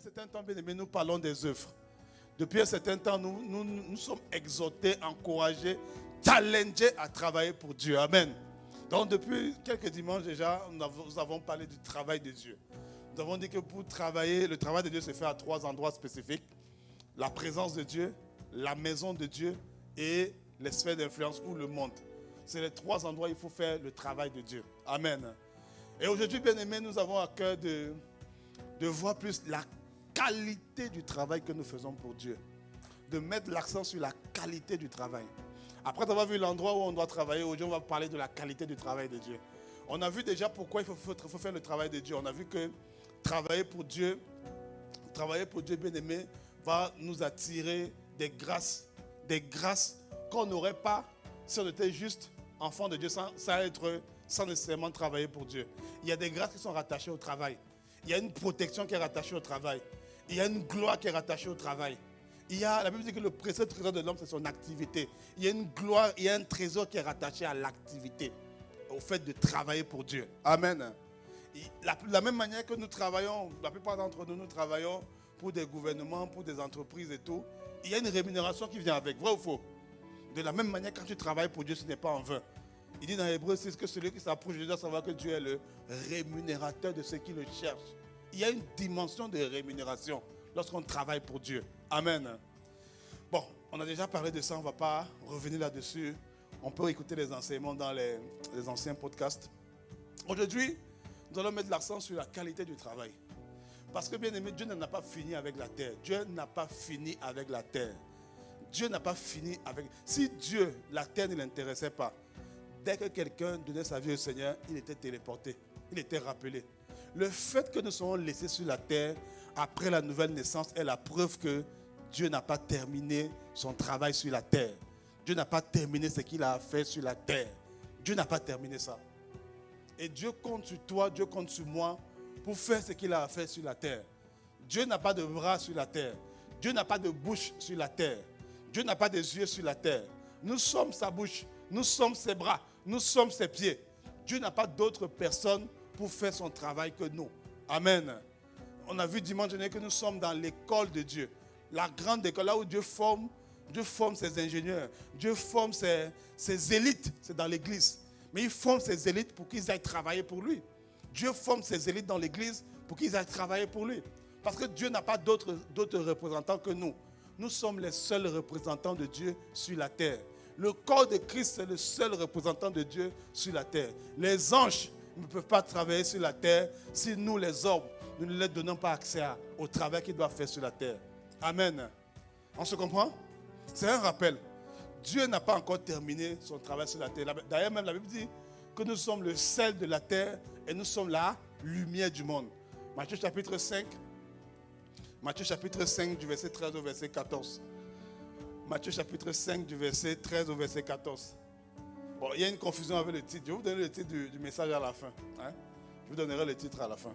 un certain temps, bien aimé, nous parlons des œuvres. Depuis un certain temps, nous sommes exhortés, encouragés, challengés à travailler pour Dieu. Amen. Donc depuis quelques dimanches déjà, nous avons parlé du travail de Dieu. Nous avons dit que pour travailler, le travail de Dieu se fait à 3 endroits spécifiques. La présence de Dieu, la maison de Dieu et les sphères d'influence ou le monde. C'est les 3 endroits où il faut faire le travail de Dieu. Amen. Et aujourd'hui, bien aimés, nous avons à cœur de voir plus la qualité du travail que nous faisons pour Dieu. De mettre l'accent sur la qualité du travail. Après avoir vu l'endroit où on doit travailler, aujourd'hui on va parler de la qualité du travail de Dieu. On a vu déjà pourquoi il faut faire le travail de Dieu. On a vu que travailler pour Dieu, bien aimé, va nous attirer des grâces qu'on n'aurait pas si on était juste enfant de Dieu sans nécessairement travailler pour Dieu. Il y a des grâces qui sont rattachées au travail. Il y a une protection qui est rattachée au travail. Il y a une gloire qui est rattachée au travail. La Bible dit que le précieux trésor de l'homme, c'est son activité. Il y a une gloire, il y a un trésor qui est rattaché à l'activité, au fait de travailler pour Dieu. Amen. De la même manière que nous travaillons, la plupart d'entre nous, nous travaillons pour des gouvernements, pour des entreprises et tout, il y a une rémunération qui vient avec, vrai ou faux? De la même manière, quand tu travailles pour Dieu, ce n'est pas en vain. Il dit dans Hébreux 6 que celui qui s'approche de Dieu doit savoir que Dieu est le rémunérateur de ceux qui le cherchent. Il y a une dimension de rémunération lorsqu'on travaille pour Dieu. Amen. Bon, on a déjà parlé de ça, on ne va pas revenir là-dessus. On peut écouter les enseignements dans les anciens podcasts. Aujourd'hui, nous allons mettre l'accent sur la qualité du travail. Parce que bien aimé, Dieu n'a pas fini avec la terre. Dieu n'a pas fini avec la terre. Dieu n'a pas fini avec... Si Dieu, la terre ne l'intéressait pas, dès que quelqu'un donnait sa vie au Seigneur, il était téléporté, il était rappelé. Le fait que nous soyons laissés sur la terre après la nouvelle naissance est la preuve que Dieu n'a pas terminé son travail sur la terre. Dieu n'a pas terminé ce qu'il a fait sur la terre. Dieu n'a pas terminé ça. Et Dieu compte sur toi, Dieu compte sur moi pour faire ce qu'il a fait sur la terre. Dieu n'a pas de bras sur la terre. Dieu n'a pas de bouche sur la terre. Dieu n'a pas des yeux sur la terre. Nous sommes sa bouche, nous sommes ses bras, nous sommes ses pieds. Dieu n'a pas d'autre personne pour faire son travail que nous. Amen. On a vu dimanche dernier que nous sommes dans l'école de Dieu. La grande école, là où Dieu forme ses ingénieurs. Dieu forme ses élites, c'est dans l'église. Mais il forme ses élites pour qu'ils aillent travailler pour lui. Dieu forme ses élites dans l'église pour qu'ils aillent travailler pour lui. Parce que Dieu n'a pas d'autres représentants que nous. Nous sommes les seuls représentants de Dieu sur la terre. Le corps de Christ, c'est le seul représentant de Dieu sur la terre. Les anges ne peuvent pas travailler sur la terre si nous, les hommes, nous ne leur donnons pas accès au travail qu'ils doivent faire sur la terre. Amen. On se comprend? C'est un rappel. Dieu n'a pas encore terminé son travail sur la terre. D'ailleurs, même la Bible dit que nous sommes le sel de la terre et nous sommes la lumière du monde. Matthieu chapitre 5. Matthieu chapitre 5 du verset 13 au verset 14. Matthieu chapitre 5 du verset 13 au verset 14. Bon, il y a une confusion avec le titre. Je vais vous donner le titre du message à la fin. Hein? Je vous donnerai le titre à la fin.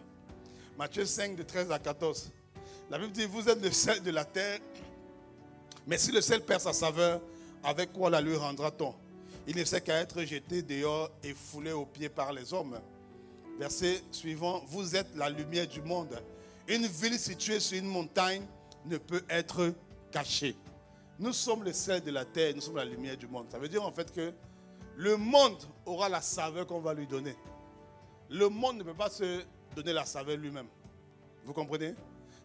Matthieu 5 de 13 à 14. La Bible dit, vous êtes le sel de la terre, mais si le sel perd sa saveur, avec quoi la lui rendra-t-on? Il ne sait qu'à être jeté dehors et foulé aux pieds par les hommes. Verset suivant, vous êtes la lumière du monde. Une ville située sur une montagne ne peut être cachée. Nous sommes le sel de la terre, nous sommes la lumière du monde. Ça veut dire en fait que le monde aura la saveur qu'on va lui donner. Le monde ne peut pas se donner la saveur lui-même. Vous comprenez?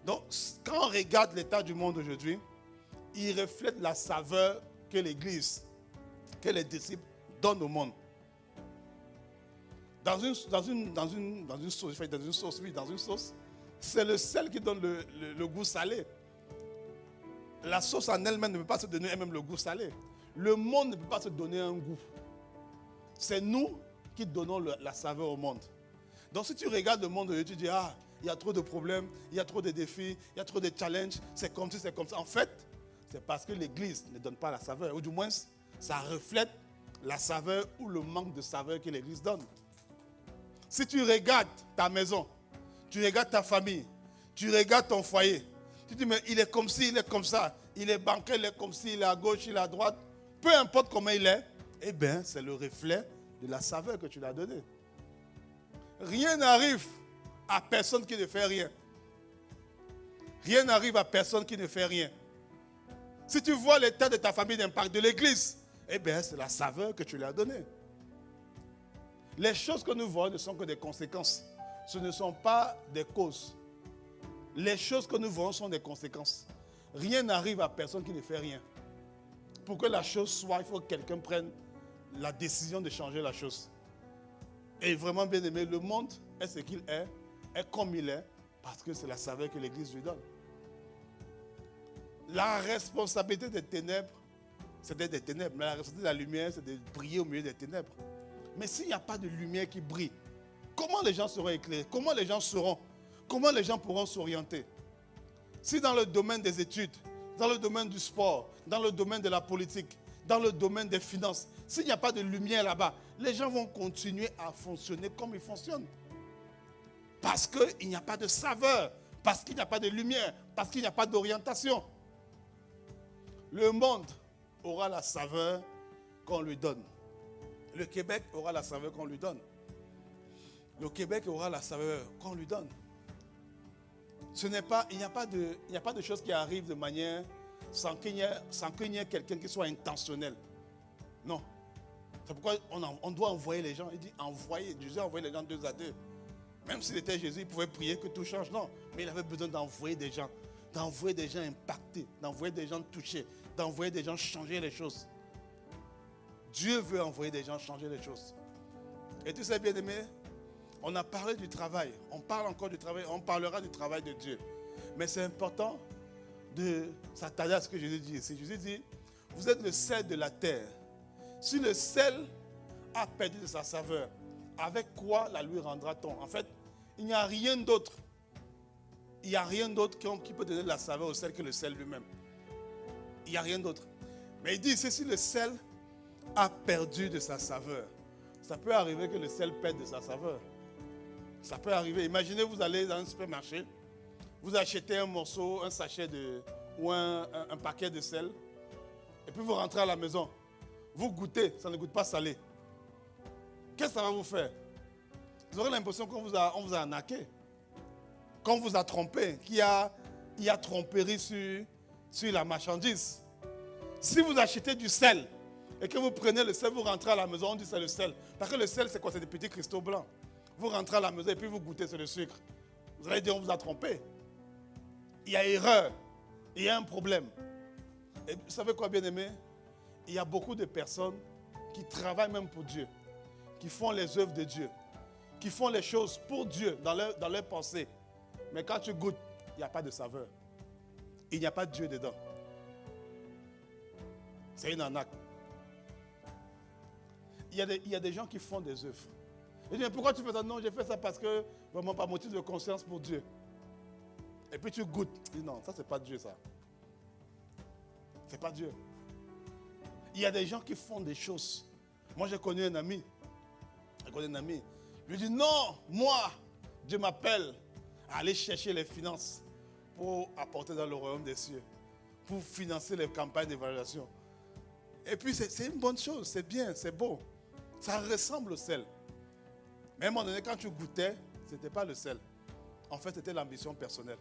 Donc, quand on regarde l'état du monde aujourd'hui, il reflète la saveur que l'Église, que les disciples donnent au monde. Dans une sauce, c'est le sel qui donne le goût salé. La sauce en elle-même ne peut pas se donner elle-même le goût salé. Le monde ne peut pas se donner un goût. C'est nous qui donnons la saveur au monde. Donc si tu regardes le monde, tu dis, il y a trop de problèmes, il y a trop de défis, il y a trop de challenges, c'est comme ci, c'est comme ça. En fait, c'est parce que l'Église ne donne pas la saveur. Ou du moins, ça reflète la saveur ou le manque de saveur que l'Église donne. Si tu regardes ta maison, tu regardes ta famille, tu regardes ton foyer, tu dis, mais il est comme ci, il est comme ça, il est banqué, il est comme ci, il est à gauche, il est à droite, peu importe comment il est, eh bien, c'est le reflet de la saveur que tu lui as donnée. Rien n'arrive à personne qui ne fait rien. Rien n'arrive à personne qui ne fait rien. Si tu vois l'état de ta famille d'impact de l'église, eh bien, c'est la saveur que tu lui as donnée. Les choses que nous voyons ne sont que des conséquences. Ce ne sont pas des causes. Les choses que nous voyons sont des conséquences. Rien n'arrive à personne qui ne fait rien. Pour que la chose soit, il faut que quelqu'un prenne la décision de changer la chose. Et vraiment bien aimé, le monde est ce qu'il est comme il est, parce que c'est la saveur que l'Église lui donne. La responsabilité des ténèbres, c'était des ténèbres. Mais la responsabilité de la lumière, c'est de briller au milieu des ténèbres. Mais s'il n'y a pas de lumière qui brille, comment les gens seront éclairés? Comment les gens seront? Comment les gens pourront s'orienter? Si dans le domaine des études, dans le domaine du sport, dans le domaine de la politique, dans le domaine des finances, s'il n'y a pas de lumière là-bas, les gens vont continuer à fonctionner comme ils fonctionnent. Parce qu'il n'y a pas de saveur, parce qu'il n'y a pas de lumière, parce qu'il n'y a pas d'orientation. Le monde aura la saveur qu'on lui donne. Le Québec aura la saveur qu'on lui donne. Le Québec aura la saveur qu'on lui donne. Il n'y a pas de choses qui arrivent de manière sans qu'il y ait quelqu'un qui soit intentionnel. Non. C'est pourquoi on doit envoyer les gens. Il dit envoyer. Jésus a envoyé les gens 2 à 2. Même s'il était Jésus, il pouvait prier que tout change. Non. Mais il avait besoin d'envoyer des gens. D'envoyer des gens impactés. D'envoyer des gens touchés. D'envoyer des gens changer les choses. Dieu veut envoyer des gens changer les choses. Et tu sais, bien aimé, on a parlé du travail. On parle encore du travail. On parlera du travail de Dieu. Mais c'est important de s'attarder à ce que Jésus dit ici. Jésus dit, vous êtes le sel de la terre. Si le sel a perdu de sa saveur, avec quoi la lui rendra-t-on? En fait, il n'y a rien d'autre. Il n'y a rien d'autre qui peut donner de la saveur au sel que le sel lui-même. Il n'y a rien d'autre. Mais il dit ici, si le sel a perdu de sa saveur, ça peut arriver que le sel perde de sa saveur. Ça peut arriver. Imaginez, vous allez dans un supermarché, vous achetez un morceau, un sachet ou un paquet de sel, et puis vous rentrez à la maison. Vous goûtez, ça ne goûte pas salé. Qu'est-ce que ça va vous faire? Vous aurez l'impression qu'on vous a arnaqué, qu'on vous a trompé, qu'il y a tromperie sur la marchandise. Si vous achetez du sel et que vous prenez le sel, vous rentrez à la maison, on dit c'est le sel. Parce que le sel, c'est quoi? C'est des petits cristaux blancs. Vous rentrez à la maison et puis vous goûtez, c'est le sucre. Vous allez dire on vous a trompé. Il y a erreur. Il y a un problème. Et vous savez quoi, bien aimé? Il y a beaucoup de personnes qui travaillent même pour Dieu, qui font les œuvres de Dieu, qui font les choses pour Dieu dans leur pensée. Mais quand tu goûtes, il n'y a pas de saveur. Il n'y a pas de Dieu dedans. C'est une arnaque. Il y a des gens qui font des œuvres. Je dis, mais pourquoi tu fais ça? Non, j'ai fait ça parce que, vraiment, par motif de conscience pour Dieu. Et puis tu goûtes. Tu dis, non, ça, c'est pas Dieu, ça. C'est pas Dieu. Il y a des gens qui font des choses. Moi, j'ai connu un ami. Je lui dis, non, moi, Dieu m'appelle à aller chercher les finances pour apporter dans le royaume des cieux, pour financer les campagnes d'évaluation. Et puis, c'est une bonne chose, c'est bien, c'est beau. Ça ressemble au sel. Mais à un moment donné, quand tu goûtais, ce n'était pas le sel. En fait, c'était l'ambition personnelle.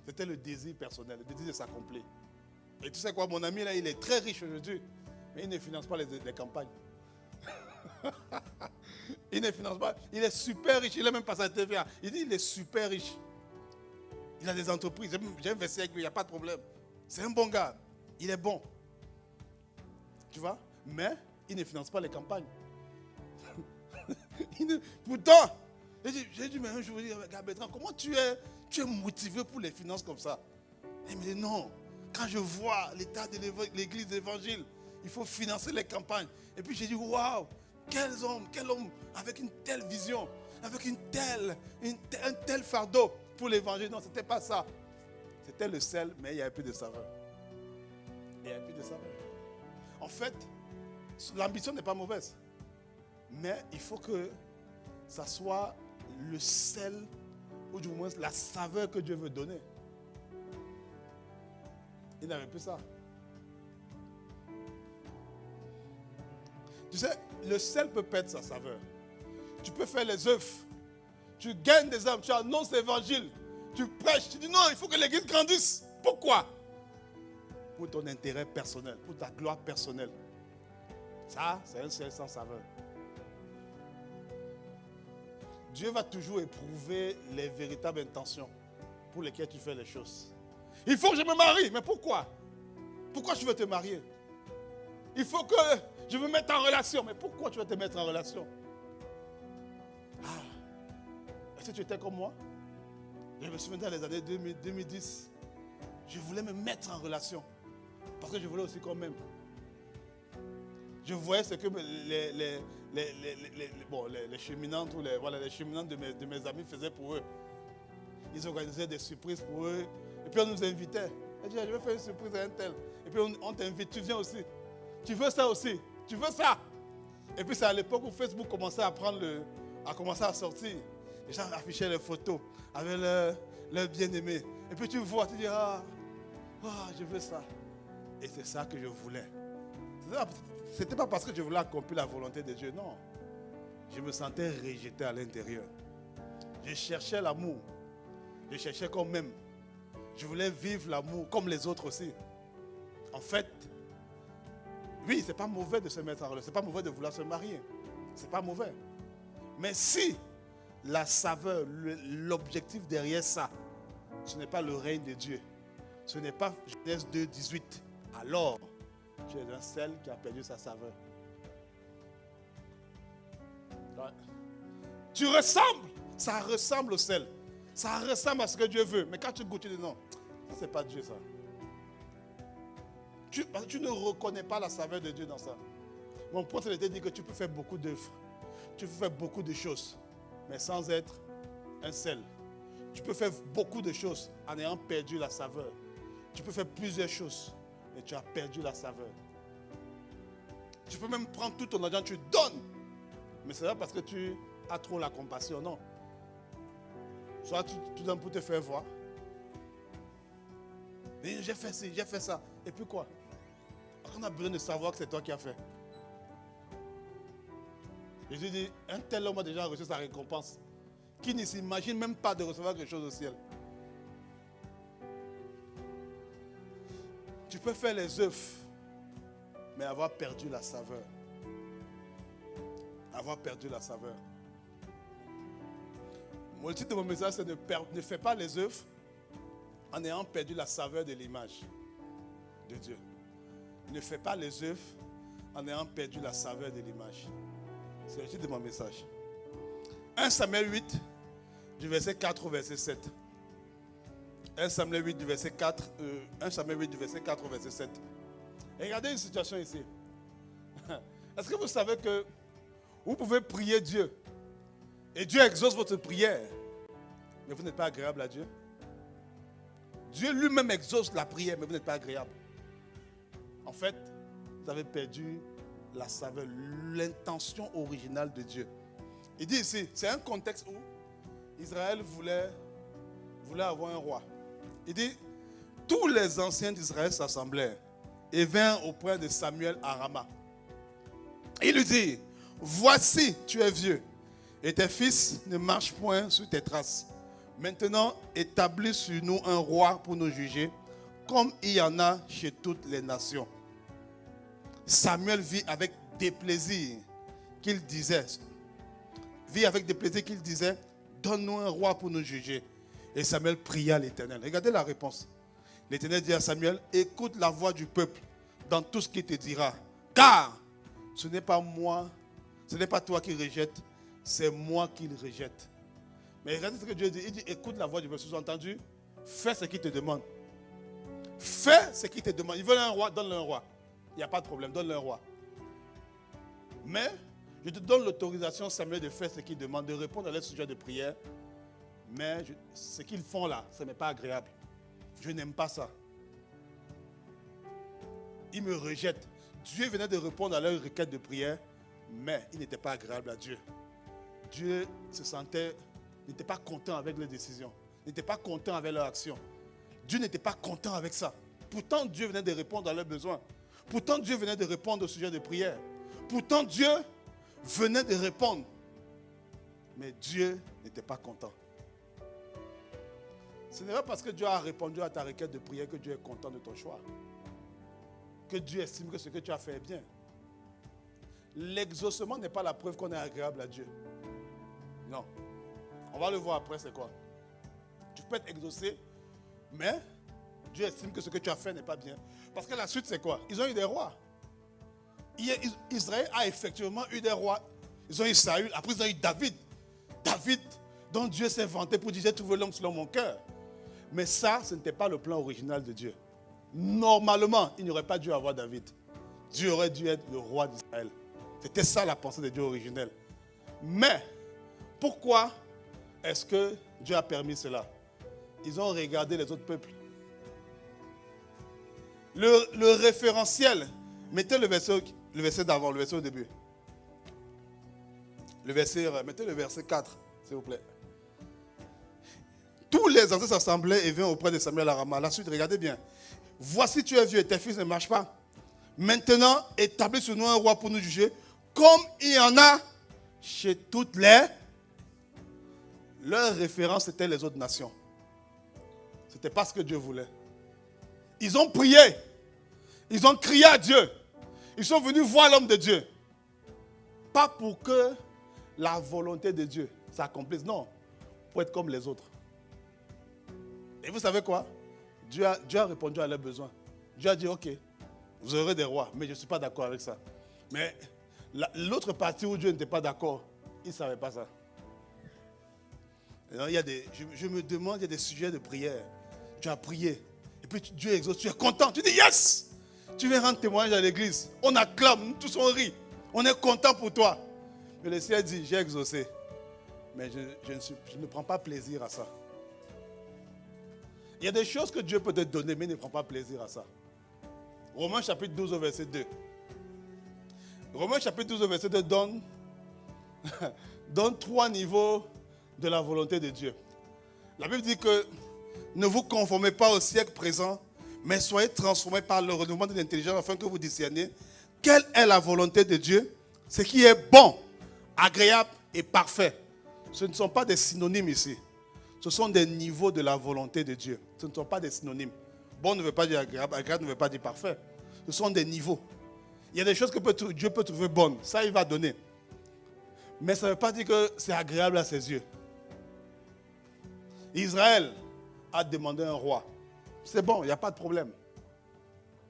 C'était le désir personnel, le désir de s'accomplir. Et tu sais quoi, mon ami, là, il est très riche aujourd'hui, mais il ne finance pas les campagnes. Il ne finance pas. Il est super riche. Il n'est même pas sa TVA. Il dit il est super riche. Il a des entreprises. J'ai investi avec lui, il n'y a pas de problème. C'est un bon gars. Il est bon. Tu vois? Mais il ne finance pas les campagnes. Pourtant, j'ai dit, mais un jour, Bertrand, comment tu es motivé pour les finances comme ça? Il me dit non. Quand je vois l'état de l'église d'évangile, il faut financer les campagnes. Et puis j'ai dit, waouh, quel homme avec une telle vision, avec un tel fardeau pour l'évangile. Non, ce n'était pas ça. C'était le sel, mais il y avait plus de saveur. Il y avait plus de saveur. En fait, l'ambition n'est pas mauvaise. Mais il faut que ça soit le sel, ou du moins la saveur que Dieu veut donner. Il n'avait plus ça. Tu sais, le sel peut perdre sa saveur. Tu peux faire les œuvres. Tu gagnes des âmes, tu annonces l'évangile. Tu prêches, tu dis non, il faut que l'église grandisse. Pourquoi? Pour ton intérêt personnel, pour ta gloire personnelle. Ça, c'est un sel sans saveur. Dieu va toujours éprouver les véritables intentions pour lesquelles tu fais les choses. Il faut que je me marie, mais pourquoi? Pourquoi tu veux te marier? Il faut que je me mette en relation, mais pourquoi tu veux te mettre en relation? Ah, est-ce que tu étais comme moi? Je me souviens dans les années 2010, je voulais me mettre en relation parce que je voulais aussi qu'on m'aime. Je voyais ce que les cheminantes ou les cheminantes de mes amis faisaient pour eux. Ils organisaient des surprises pour eux. Et puis on nous invitait. Je disais, je vais faire une surprise à un tel. Et puis on t'invite, tu viens aussi. Tu veux ça aussi? Tu veux ça? Et puis c'est à l'époque où Facebook commençait à commencer à sortir. Les gens affichaient les photos avec leur bien-aimé. Et puis tu vois, tu dis, je veux ça. Et c'est ça que je voulais. Ce n'était pas parce que je voulais accomplir la volonté de Dieu, non. Je me sentais rejeté à l'intérieur. Je cherchais l'amour. Je cherchais qu'on m'aime. Je voulais vivre l'amour comme les autres aussi. En fait, oui, ce n'est pas mauvais de se mettre en relation. Ce n'est pas mauvais de vouloir se marier. Ce n'est pas mauvais. Mais si la saveur, l'objectif derrière ça, ce n'est pas le règne de Dieu, ce n'est pas Genèse 2, 18, alors tu es un sel qui a perdu sa saveur. Tu ressembles, ça ressemble au sel. Ça ressemble à ce que Dieu veut. Mais quand tu goûtes, tu dis non, ça c'est pas Dieu ça. Parce que tu ne reconnais pas la saveur de Dieu dans ça. Mon point, c'est de dire que tu peux faire beaucoup d'œuvres. Tu peux faire beaucoup de choses, mais sans être un sel. Tu peux faire beaucoup de choses en ayant perdu la saveur. Tu peux faire plusieurs choses, mais tu as perdu la saveur. Tu peux même prendre tout ton argent, tu donnes. Mais c'est pas parce que tu as trop la compassion, non. Soit tu donnes pour te faire voir. Et j'ai fait ci, j'ai fait ça. Et puis quoi? On a besoin de savoir que c'est toi qui as fait. Jésus dit, un tel homme a déjà reçu sa récompense. Qui ne s'imagine même pas de recevoir quelque chose au ciel. Tu peux faire les œuvres, mais avoir perdu la saveur. Avoir perdu la saveur. Le titre de mon message, c'est ne fais pas les œuvres en ayant perdu la saveur de l'image de Dieu. Ne fais pas les œuvres en ayant perdu la saveur de l'image. C'est le titre de mon message. 1 Samuel 8, du verset 4 au verset 7. 1 Samuel 8, du verset 4, 1 Samuel 8, du verset 4 au verset 7. Et regardez une situation ici. Est-ce que vous savez que vous pouvez prier Dieu et Dieu exauce votre prière, mais vous n'êtes pas agréable à Dieu? Dieu lui-même exauce la prière, mais vous n'êtes pas agréable. En fait, vous avez perdu la saveur, l'intention originale de Dieu. Il dit ici, c'est un contexte où Israël voulait avoir un roi. Il dit, tous les anciens d'Israël s'assemblèrent et vinrent auprès de Samuel à Rama. Il lui dit, voici, tu es vieux et tes fils ne marchent point sur tes traces. Maintenant, établis sur nous un roi pour nous juger, comme il y en a chez toutes les nations. Samuel vit avec déplaisir qu'il disait, donne-nous un roi pour nous juger. Et Samuel pria l'Éternel. Regardez la réponse. L'Éternel dit à Samuel, écoute la voix du peuple dans tout ce qu'il te dira. Car ce n'est pas moi, ce n'est pas toi qui rejettes, c'est moi qui le rejette. Mais regardez ce que Dieu dit. Il dit, écoute la voix du peuple. Sous-entendu, fais ce qu'il te demande. Fais ce qu'il te demande. Ils veulent un roi, donne-le un roi. Il n'y a pas de problème, donne-le un roi. Mais je te donne l'autorisation, Samuel, de faire ce qu'il demande, de répondre à leurs sujets de prière. Mais ce qu'ils font là, ce n'est pas agréable. Je n'aime pas ça. Ils me rejettent. Dieu venait de répondre à leur requête de prière, mais il n'était pas agréable à Dieu. Dieu n'était pas content avec leurs décisions, n'était pas content avec leurs actions. Dieu n'était pas content avec ça. Pourtant, Dieu venait de répondre à leurs besoins. Pourtant, Dieu venait de répondre au sujet de prière. Pourtant, Dieu venait de répondre. Mais Dieu n'était pas content. Ce n'est pas parce que Dieu a répondu à ta requête de prière que Dieu est content de ton choix. Que Dieu estime que ce que tu as fait est bien. L'exaucement n'est pas la preuve qu'on est agréable à Dieu. Non. On va le voir après, c'est quoi? Tu peux être exaucé, mais Dieu estime que ce que tu as fait n'est pas bien. Parce que la suite, c'est quoi? Ils ont eu des rois. Israël a effectivement eu des rois. Ils ont eu Saül, après ils ont eu David. David, dont Dieu s'est vanté pour dire, j'ai trouvé l'homme selon mon cœur. Mais ça, ce n'était pas le plan original de Dieu. Normalement, il n'y aurait pas dû avoir David. Dieu aurait dû être le roi d'Israël. C'était ça la pensée de Dieu originelle. Mais, pourquoi est-ce que Dieu a permis cela? Ils ont regardé les autres peuples. Le référentiel, mettez le verset d'avant, le verset au début. Mettez le verset 4, s'il vous plaît. Tous les anciens s'assemblaient et vinrent auprès de Samuel à Rama. La suite, regardez bien. Voici, tu es vieux et tes fils ne marchent pas. Maintenant, établis sur nous un roi pour nous juger, comme il y en a chez toutes les... Leur référence était les autres nations. Ce n'était pas ce que Dieu voulait. Ils ont prié. Ils ont crié à Dieu. Ils sont venus voir l'homme de Dieu. Pas pour que la volonté de Dieu s'accomplisse. Non. Pour être comme les autres. Et vous savez quoi? Dieu a répondu à leurs besoins. Dieu a dit, ok, vous aurez des rois, mais je ne suis pas d'accord avec ça. Mais l'autre partie où Dieu n'était pas d'accord, il ne savait pas ça. Alors, je me demande, il y a des sujets de prière. Tu as prié. Et puis Dieu exauce, tu es content. Tu dis, yes! Tu viens rendre témoignage à l'église. On acclame, nous tous on rit. On est content pour toi. Mais le ciel dit, j'ai exaucé. Mais je ne prends pas plaisir à ça. Il y a des choses que Dieu peut te donner, mais il ne prend pas plaisir à ça. Romains chapitre 12 au verset 2. Romains chapitre 12 au verset 2 donne 3 niveaux de la volonté de Dieu. La Bible dit que ne vous conformez pas au siècle présent, mais soyez transformés par le renouvellement de l'intelligence afin que vous discerniez quelle est la volonté de Dieu, ce qui est bon, agréable et parfait. Ce ne sont pas des synonymes ici. Ce sont des niveaux de la volonté de Dieu. Ce ne sont pas des synonymes. Bon ne veut pas dire agréable, agréable ne veut pas dire parfait. Ce sont des niveaux. Il y a des choses que Dieu peut trouver bonnes. Ça, il va donner. Mais ça ne veut pas dire que c'est agréable à ses yeux. Israël a demandé un roi. C'est bon, il n'y a pas de problème.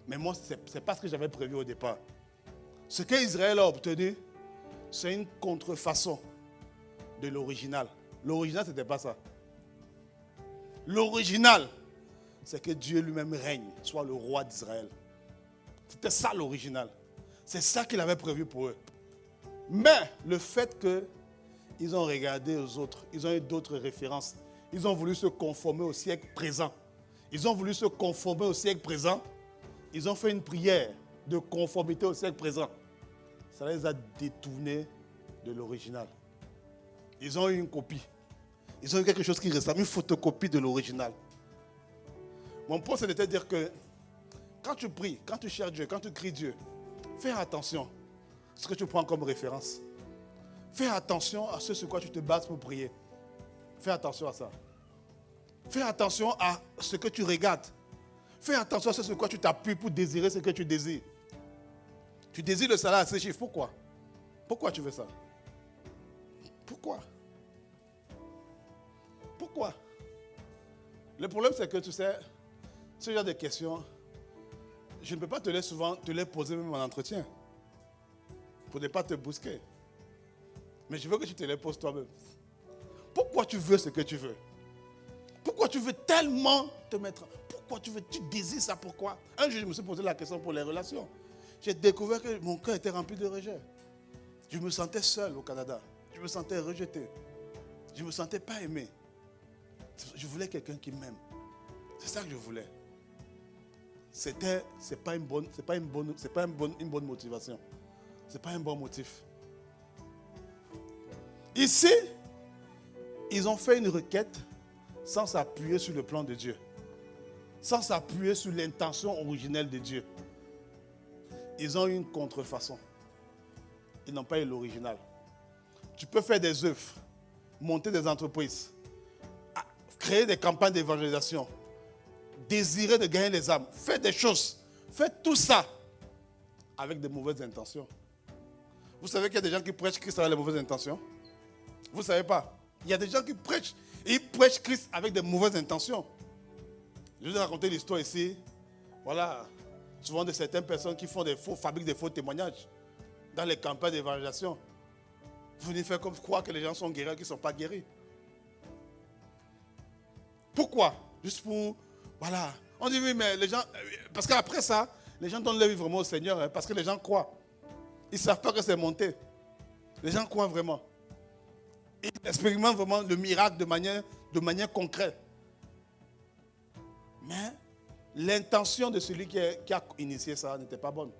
Mais moi, ce n'est pas ce que j'avais prévu au départ. Ce que Israël a obtenu, c'est une contrefaçon de l'original. L'original, ce n'était pas ça. L'original, c'est que Dieu lui-même règne, soit le roi d'Israël. C'était ça l'original. C'est ça qu'il avait prévu pour eux. Mais le fait qu'ils ont regardé aux autres, ils ont eu d'autres références. Ils ont voulu se conformer au siècle présent. Ils ont voulu se conformer au siècle présent. Ils ont fait une prière de conformité au siècle présent. Ça les a détournés de l'original. Ils ont eu une copie. Ils ont eu quelque chose qui ressemble, une photocopie de l'original. Mon point, c'est de te dire que quand tu pries, quand tu cherches Dieu, quand tu cries Dieu, fais attention à ce que tu prends comme référence. Fais attention à ce sur quoi tu te bases pour prier. Fais attention à ça. Fais attention à ce que tu regardes. Fais attention à ce sur quoi tu t'appuies pour désirer ce que tu désires. Tu désires le salaire à ces chiffres. Pourquoi? Pourquoi tu veux ça? Pourquoi? Pourquoi? Le problème, c'est que tu sais, ce genre de questions, je ne peux pas te les poser même en entretien. Pour ne pas te bousquer. Mais je veux que tu te les poses toi-même. Pourquoi tu veux ce que tu veux? Pourquoi tu veux tellement te mettre... Pourquoi tu désires ça? Pourquoi? Un jour, je me suis posé la question pour les relations. J'ai découvert que mon cœur était rempli de rejet. Je me sentais seul au Canada. Je me sentais rejeté. Je ne me sentais pas aimé. Je voulais quelqu'un qui m'aime. C'est ça que je voulais. C'est pas une bonne motivation. C'est pas un bon motif. Ici, ils ont fait une requête sans s'appuyer sur le plan de Dieu. Sans s'appuyer sur l'intention originelle de Dieu. Ils ont eu une contrefaçon. Ils n'ont pas eu l'original. Tu peux faire des œuvres, monter des entreprises, créer des campagnes d'évangélisation, désirer de gagner les âmes, faites des choses, faites tout ça avec de mauvaises intentions. Vous savez qu'il y a des gens qui prêchent Christ avec les mauvaises intentions? Vous ne savez pas? Il y a des gens qui prêchent, et ils prêchent Christ avec de mauvaises intentions. Je vais vous raconter l'histoire ici. Voilà, souvent de certaines personnes qui fabriquent des faux témoignages dans les campagnes d'évangélisation. Vous venez faire comme croire que les gens sont guéris, qu'ils ne sont pas guéris. Pourquoi? Juste pour, voilà. On dit oui, mais les gens, parce qu'après ça, les gens donnent leur vie vraiment au Seigneur, hein, parce que les gens croient. Ils ne savent pas que c'est monté. Les gens croient vraiment. Ils expérimentent vraiment le miracle de manière concrète. Mais l'intention de celui qui a initié ça n'était pas bonne.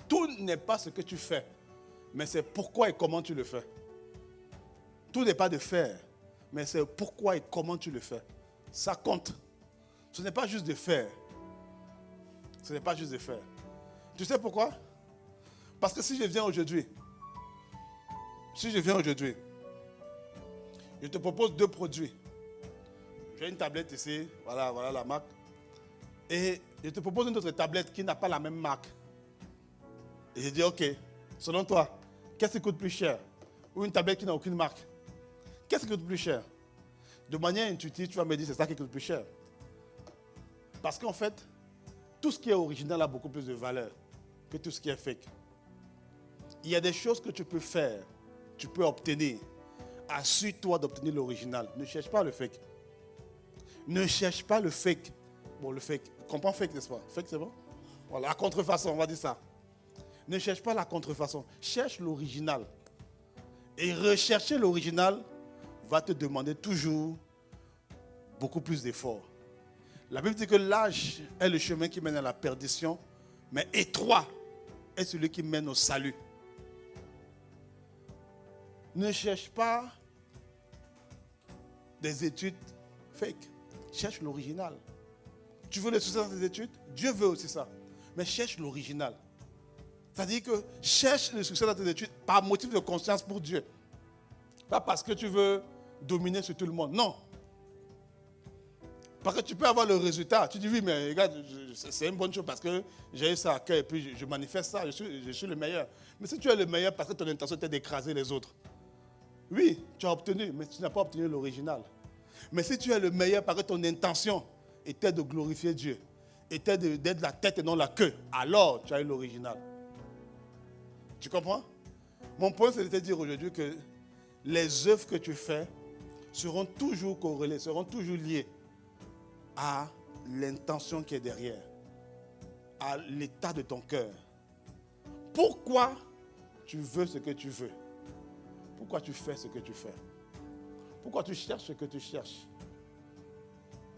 Tout n'est pas ce que tu fais, mais c'est pourquoi et comment tu le fais. Tout n'est pas de faire, mais c'est pourquoi et comment tu le fais. Ça compte. Ce n'est pas juste de faire. Ce n'est pas juste de faire. Tu sais pourquoi? Parce que si je viens aujourd'hui, je te propose 2 produits. J'ai une tablette ici, voilà la marque. Et je te propose une autre tablette qui n'a pas la même marque. Et je dis, ok, selon toi, qu'est-ce qui coûte plus cher? Ou une tablette qui n'a aucune marque? Qu'est-ce qui coûte plus cher? De manière intuitive, tu vas me dire, c'est ça qui coûte plus cher. Parce qu'en fait, tout ce qui est original a beaucoup plus de valeur que tout ce qui est fake. Il y a des choses que tu peux faire, tu peux obtenir. Assure-toi d'obtenir l'original. Ne cherche pas le fake. Ne cherche pas le fake. Bon, le fake. Tu comprends fake, n'est-ce pas? Fake, c'est bon? Voilà, la contrefaçon, on va dire ça. Ne cherche pas la contrefaçon. Cherche l'original. Et rechercher l'original va te demander toujours beaucoup plus d'efforts. La Bible dit que l'âge est le chemin qui mène à la perdition, mais étroit est celui qui mène au salut. Ne cherche pas des études fake. Cherche l'original. Tu veux le succès dans tes études? Dieu veut aussi ça. Mais cherche l'original. C'est-à-dire que cherche le succès dans tes études par motif de conscience pour Dieu. Pas parce que tu veux dominer sur tout le monde. Non. Parce que tu peux avoir le résultat. Tu dis oui, mais regarde, c'est une bonne chose parce que j'ai eu ça à cœur et puis je manifeste ça, je suis le meilleur. Mais si tu es le meilleur parce que ton intention était d'écraser les autres, oui, tu as obtenu, mais tu n'as pas obtenu l'original. Mais si tu es le meilleur parce que ton intention était de glorifier Dieu, était d'être la tête et non la queue, alors tu as eu l'original. Tu comprends? Mon point, c'est de te dire aujourd'hui que les œuvres que tu fais seront toujours corrélées, seront toujours liées à l'intention qui est derrière, à l'état de ton cœur. Pourquoi tu veux ce que tu veux? Pourquoi tu fais ce que tu fais? Pourquoi tu cherches ce que tu cherches?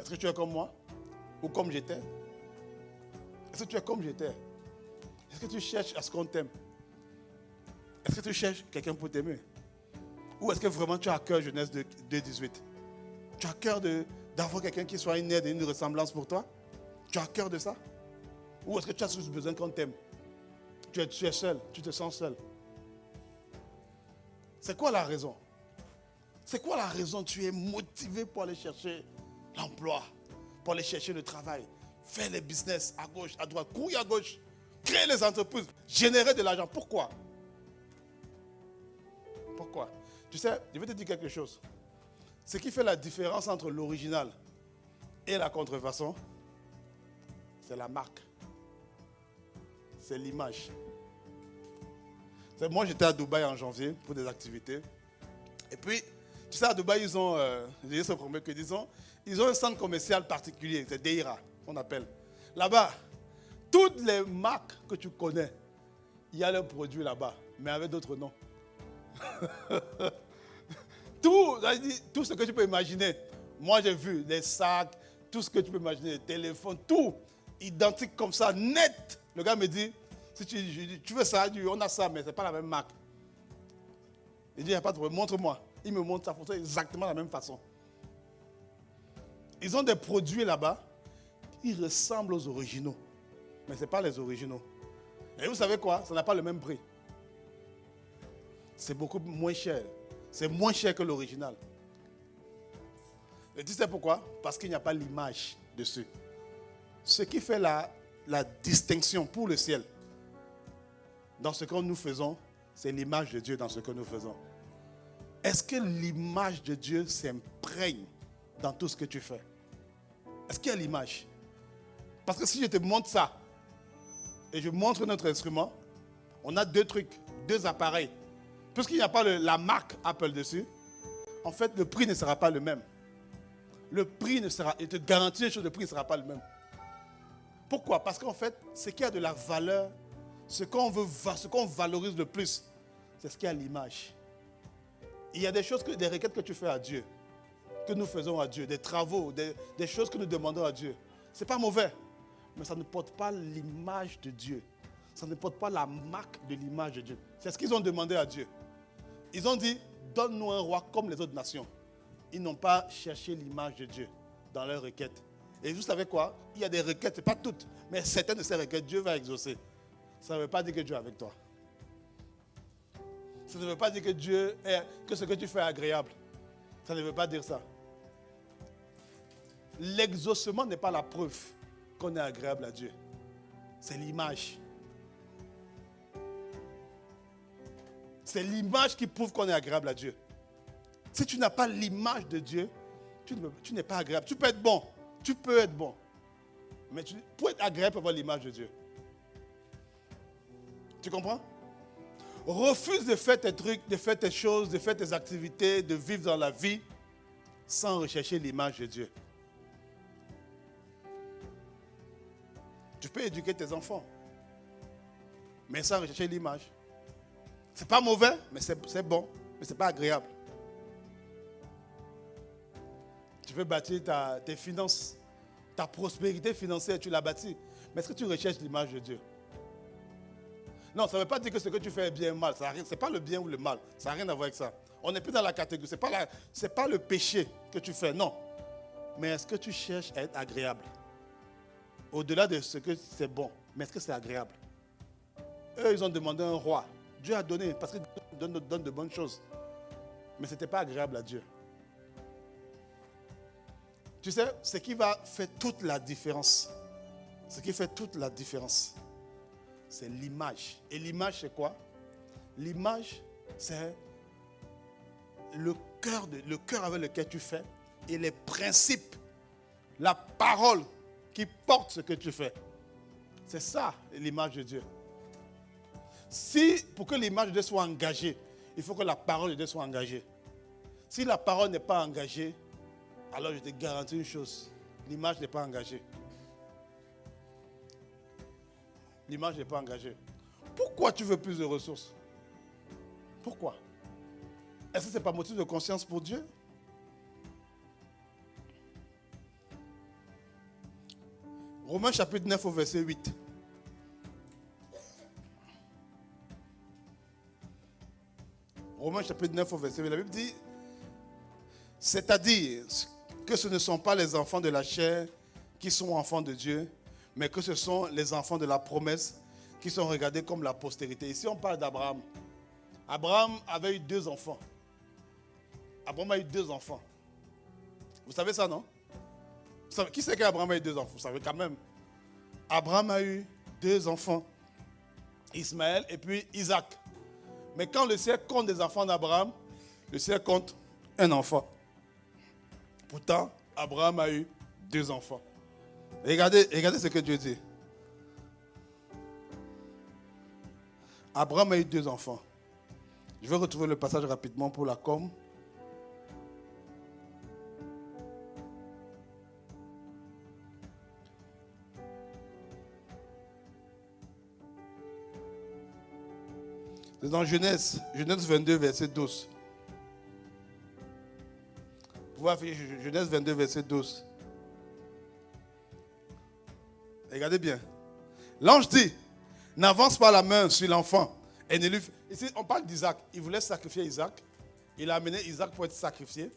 Est-ce que tu es comme moi? Ou comme j'étais? Est-ce que tu es comme j'étais? Est-ce que tu cherches à ce qu'on t'aime? Est-ce que tu cherches quelqu'un pour t'aimer? Ou est-ce que vraiment tu as à cœur Genèse 2:18? Tu as à cœur d'avoir quelqu'un qui soit une aide et une ressemblance pour toi? Tu as à cœur de ça? Ou est-ce que tu as juste besoin qu'on t'aime? Tu es seul, tu te sens seul. C'est quoi la raison? C'est quoi la raison? Tu es motivé pour aller chercher l'emploi, pour aller chercher le travail, faire les business à gauche, à droite, courir à gauche, créer les entreprises, générer de l'argent. Pourquoi? Pourquoi? Tu sais, je vais te dire quelque chose. Ce qui fait la différence entre l'original et la contrefaçon, c'est la marque. C'est l'image. Moi, j'étais à Dubaï en janvier pour des activités. Et puis, tu sais, à Dubaï, ils ont un centre commercial particulier, c'est Deira, qu'on appelle. Là-bas, toutes les marques que tu connais, il y a leurs produits là-bas, mais avec d'autres noms. Tout ce que tu peux imaginer. Moi, j'ai vu les sacs, tout ce que tu peux imaginer, les téléphones, tout identique comme ça, net. Le gars me dit, si tu veux ça, on a ça, mais ce n'est pas la même marque. Il dit, il n'y a pas de problème, montre-moi. Il me montre sa photo exactement de la même façon. Ils ont des produits là-bas qui ressemblent aux originaux. Mais ce n'est pas les originaux. Et vous savez quoi? Ça n'a pas le même prix. C'est beaucoup moins cher. C'est moins cher que l'original. Et tu sais pourquoi? Parce qu'il n'y a pas l'image dessus. Ce qui fait la distinction pour le ciel, dans ce que nous faisons, c'est l'image de Dieu dans ce que nous faisons. Est-ce que l'image de Dieu s'imprègne dans tout ce que tu fais? Est-ce qu'il y a l'image? Parce que si je te montre ça, et je montre notre instrument, on a deux trucs, deux appareils. Puisqu'il n'y a pas la marque Apple dessus, en fait, le prix ne sera pas le même. Le prix ne sera, et te garantis une chose, le prix ne sera pas le même. Pourquoi? Parce qu'en fait, ce qui a de la valeur, ce qu'on valorise le plus, c'est ce qui a l'image. Il y a des choses, des requêtes que tu fais à Dieu, que nous faisons à Dieu, des travaux, des choses que nous demandons à Dieu. Ce n'est pas mauvais, mais ça ne porte pas l'image de Dieu. Ça ne porte pas la marque de l'image de Dieu. C'est ce qu'ils ont demandé à Dieu. Ils ont dit, donne-nous un roi comme les autres nations. Ils n'ont pas cherché l'image de Dieu dans leurs requêtes. Et vous savez quoi? Il y a des requêtes, pas toutes, mais certaines de ces requêtes, Dieu va exaucer. Ça ne veut pas dire que Dieu est avec toi. Ça ne veut pas dire que ce que tu fais est agréable. Ça ne veut pas dire ça. L'exaucement n'est pas la preuve qu'on est agréable à Dieu. C'est l'image. C'est l'image qui prouve qu'on est agréable à Dieu. Si tu n'as pas l'image de Dieu, tu n'es pas agréable. Tu peux être bon. Tu peux être bon. Mais pour être agréable, il faut avoir l'image de Dieu. Tu comprends? Refuse de faire tes trucs, de faire tes choses, de faire tes activités, de vivre dans la vie sans rechercher l'image de Dieu. Tu peux éduquer tes enfants, mais sans rechercher l'image. C'est pas mauvais, mais c'est bon, mais c'est pas agréable. Tu veux bâtir tes finances, ta prospérité financière, tu l'as bâtie. Mais est-ce que tu recherches l'image de Dieu? Non, ça ne veut pas dire que ce que tu fais est bien ou mal. Ce n'est pas le bien ou le mal. Ça n'a rien à voir avec ça. On n'est plus dans la catégorie. Ce n'est pas le péché que tu fais, non. Mais est-ce que tu cherches à être agréable? Au-delà de ce que c'est bon, mais est-ce que c'est agréable? Eux, ils ont demandé un roi. Dieu a donné, parce qu'il donne de bonnes choses. Mais ce n'était pas agréable à Dieu. Tu sais, ce qui va faire toute la différence, ce qui fait toute la différence, c'est l'image. Et l'image, c'est quoi? L'image, c'est le cœur avec lequel tu fais et les principes, la parole qui porte ce que tu fais. C'est ça, l'image de Dieu. Pour que l'image de Dieu soit engagée, il faut que la parole de Dieu soit engagée. Si la parole n'est pas engagée, alors je te garantis une chose, l'image n'est pas engagée. L'image n'est pas engagée. Pourquoi tu veux plus de ressources? Pourquoi? Est-ce que ce n'est pas motif de conscience pour Dieu? Romains chapitre 9 au verset 8. Romains chapitre 9 au verset 8. La Bible dit, c'est-à-dire que ce ne sont pas les enfants de la chair qui sont enfants de Dieu, mais que ce sont les enfants de la promesse qui sont regardés comme la postérité. Ici, on parle d'Abraham. Abraham avait eu 2 enfants. Abraham a eu 2 enfants. Vous savez ça, non? Vous savez, qui c'est qu'Abraham a eu 2 enfants? Vous savez quand même. Abraham a eu 2 enfants. Ismaël et puis Isaac. Mais quand le ciel compte des enfants d'Abraham, le ciel compte un enfant. Pourtant, Abraham a eu 2 enfants. Regardez ce que Dieu dit. Abraham a eu 2 enfants. Je vais retrouver le passage rapidement pour la com. C'est dans Genèse 22, verset 12. Vous pouvez afficher Genèse 22, verset 12. Regardez bien. L'ange dit, n'avance pas la main sur l'enfant. Et ne lui... Ici, on parle d'Isaac. Il voulait sacrifier Isaac. Il a amené Isaac pour être sacrifié.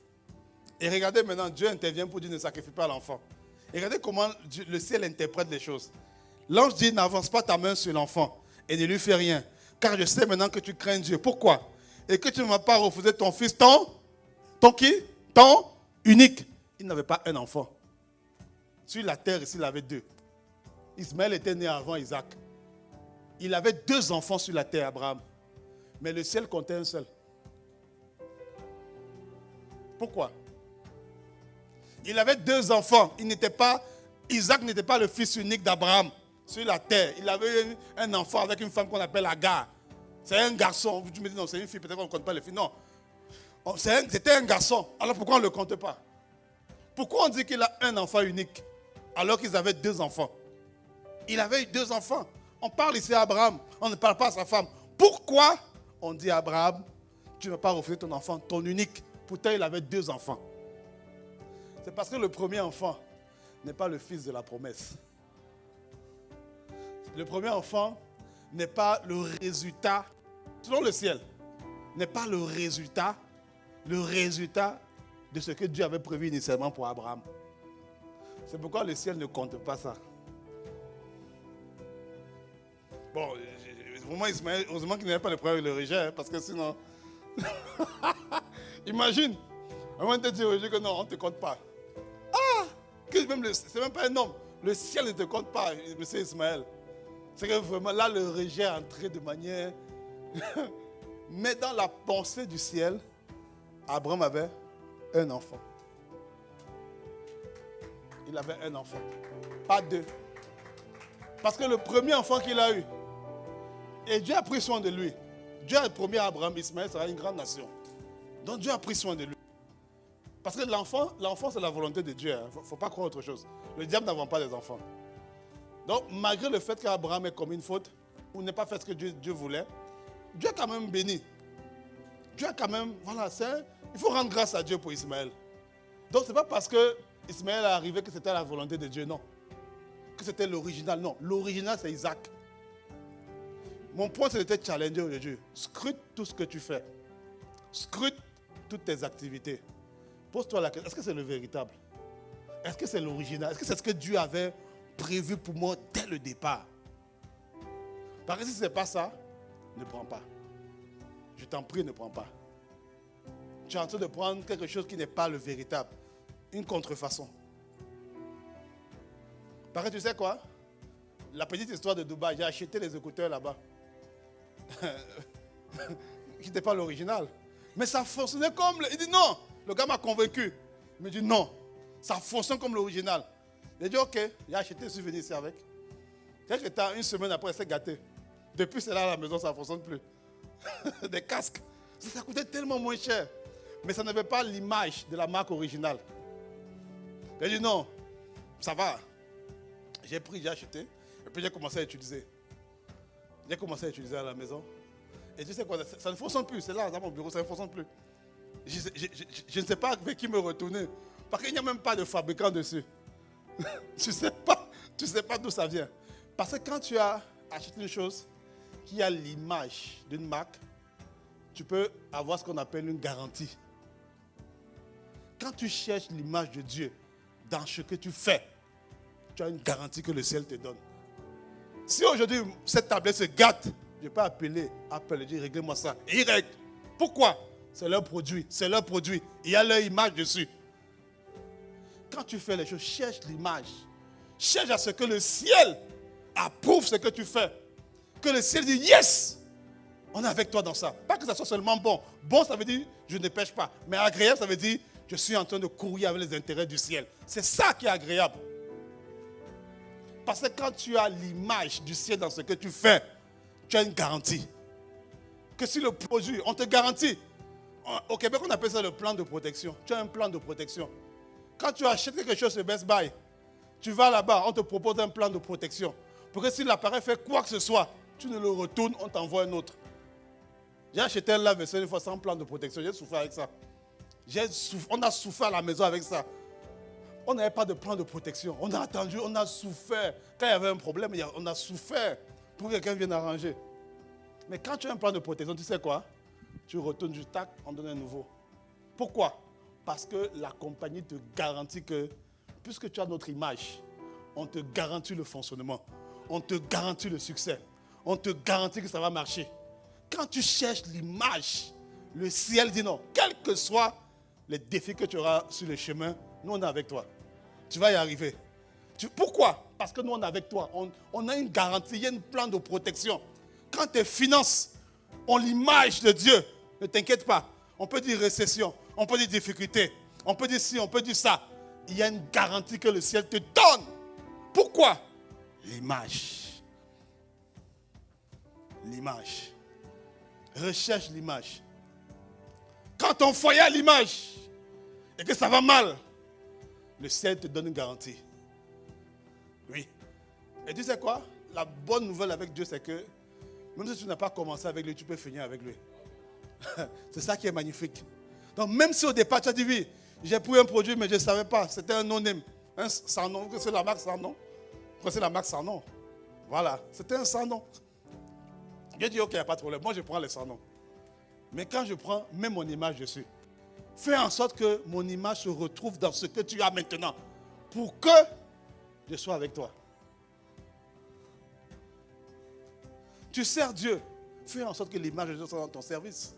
Et regardez maintenant, Dieu intervient pour dire ne sacrifie pas l'enfant. Et regardez comment le ciel interprète les choses. L'ange dit, n'avance pas ta main sur l'enfant et ne lui fais rien. Car je sais maintenant que tu crains Dieu. Pourquoi? Et que tu ne m'as pas refusé ton fils, ton qui? Ton unique. il n'avait pas un enfant. Sur la terre, ici, il avait 2. Ismaël était né avant Isaac. Il avait 2 enfants sur la terre, Abraham. Mais le ciel comptait un seul. Pourquoi? Il avait 2 enfants. Isaac n'était pas le fils unique d'Abraham sur la terre. Il avait un enfant avec une femme qu'on appelle Agar. C'est un garçon. Tu me dis non, c'est une fille, peut-être qu'on ne compte pas les filles. Non. C'était un garçon. Alors pourquoi on ne le compte pas? Pourquoi on dit qu'il a un enfant unique alors qu'ils avaient 2 enfants? Il avait eu 2 enfants. On parle ici à Abraham. On ne parle pas à sa femme. Pourquoi on dit à Abraham, tu ne vas pas refuser ton enfant, ton unique? Pourtant, il avait 2 enfants. C'est parce que le premier enfant n'est pas le fils de la promesse. Le premier enfant n'est pas le résultat, selon le ciel, n'est pas le résultat de ce que Dieu avait prévu initialement pour Abraham. C'est pourquoi le ciel ne compte pas ça. Bon, vraiment Ismaël, heureusement qu'il n'avait pas le problème avec le rejet, parce que sinon... Imagine, on va te dire que non, on ne te compte pas. Ah, c'est même pas un homme. Le ciel ne te compte pas, monsieur Ismaël. C'est que vraiment là, le rejet est entré de manière... Mais dans la pensée du ciel, Abraham avait un enfant. Il avait un enfant, pas 2. Parce que le premier enfant qu'il a eu, et Dieu a pris soin de lui. Dieu a promis à Abraham, Ismaël sera une grande nation. Donc Dieu a pris soin de lui. Parce que l'enfant c'est la volonté de Dieu. Il ne faut pas croire autre chose. Le diable n'avance pas des enfants. Donc malgré le fait qu'Abraham ait commis une faute, ou n'ait pas fait ce que Dieu voulait, Dieu a quand même béni. Dieu a quand même, voilà, il faut rendre grâce à Dieu pour Ismaël. Donc ce n'est pas parce que Ismaël est arrivé que c'était la volonté de Dieu, non. Que c'était l'original, non. L'original c'est Isaac. Mon point c'est de te challenger aujourd'hui. Scrute tout ce que tu fais. Scrute toutes tes activités. Pose-toi la question, est-ce que c'est le véritable? Est-ce que c'est l'original? Est-ce que c'est ce que Dieu avait prévu pour moi dès le départ? Parce que si ce n'est pas ça, ne prends pas. Je t'en prie, ne prends pas. Tu es en train de prendre quelque chose qui n'est pas le véritable. Une contrefaçon. Parce que tu sais quoi? La petite histoire de Dubaï, j'ai acheté les écouteurs là-bas. Qui n'était pas l'original. Mais ça fonctionnait comme... Il dit non. Le gars m'a convaincu. Il me dit non. Ça fonctionne comme l'original. J'ai dit ok. J'ai acheté, je suis venu ici avec. Quelques temps, une semaine après, elle s'est gâtée. Depuis, c'est là à la maison, ça ne fonctionne plus. Des casques. Ça coûtait tellement moins cher. Mais ça n'avait pas l'image de la marque originale. J'ai dit non. Ça va. J'ai pris, j'ai acheté. Et puis j'ai commencé à utiliser. J'ai commencé à utiliser à la maison. Et tu sais quoi, ça ne fonctionne plus. C'est là, dans mon bureau, ça ne fonctionne plus. Je ne sais pas avec qui me retourner. Parce qu'il n'y a même pas de fabricant dessus. Tu ne sais pas d'où ça vient. Parce que quand tu as acheté une chose qui a l'image d'une marque, tu peux avoir ce qu'on appelle une garantie. Quand tu cherches l'image de Dieu dans ce que tu fais, tu as une garantie que le ciel te donne. Si aujourd'hui, cette tablette se gâte, je peux appeler Apple et dire, réglez-moi ça. Et ils règlent. Pourquoi? C'est leur produit. C'est leur produit. Il y a leur image dessus. Quand tu fais les choses, cherche l'image. Cherche à ce que le ciel approuve ce que tu fais. Que le ciel dit, yes, on est avec toi dans ça. Pas que ça soit seulement bon. Bon, ça veut dire, je ne pêche pas. Mais agréable, ça veut dire, je suis en train de courir avec les intérêts du ciel. C'est ça qui est agréable. Parce que quand tu as l'image du ciel dans ce que tu fais, tu as une garantie. Que si le produit, on te garantit. Au Québec, on appelle ça le plan de protection. Tu as un plan de protection. Quand tu achètes quelque chose chez Best Buy, tu vas là-bas, on te propose un plan de protection. Pour que si l'appareil fait quoi que ce soit, tu ne le retournes, on t'envoie un autre. J'ai acheté un lave-vaisselle une fois sans plan de protection. J'ai souffert avec ça. On a souffert à la maison avec ça. On n'avait pas de plan de protection. On a attendu, on a souffert. Quand il y avait un problème, on a souffert pour que quelqu'un vienne arranger. Mais quand tu as un plan de protection, tu sais quoi? Tu retournes du tac, on donne un nouveau. Pourquoi? Parce que la compagnie te garantit que, puisque tu as notre image, on te garantit le fonctionnement. On te garantit le succès. On te garantit que ça va marcher. Quand tu cherches l'image, le ciel dit non. Quels que soient les défis que tu auras sur le chemin, Nous, on est avec toi. Tu vas y arriver. Pourquoi? Parce que nous, on est avec toi. On a une garantie, il y a un plan de protection. Quand tes finances ont l'image de Dieu, ne t'inquiète pas. On peut dire récession, on peut dire difficulté, on peut dire ci, on peut dire ça. Il y a une garantie que le ciel te donne. Pourquoi? L'image. L'image. Recherche l'image. Quand ton foyer a l'image et que ça va mal, le ciel te donne une garantie. Oui. Et tu sais quoi? La bonne nouvelle avec Dieu, c'est que même si tu n'as pas commencé avec lui, tu peux finir avec lui. C'est ça qui est magnifique. Donc même si au départ tu as dit oui, j'ai pris un produit mais je ne savais pas, c'était un non-name, un sans nom, c'est la marque sans nom. C'est la marque sans nom. Voilà, c'était un sans nom. Dieu dit ok, il n'y a pas de problème, moi je prends les sans nom. Mais quand je prends, mets mon image dessus. Fais en sorte que mon image se retrouve dans ce que tu as maintenant. Pour que je sois avec toi. Tu sers Dieu. Fais en sorte que l'image de Dieu soit dans ton service.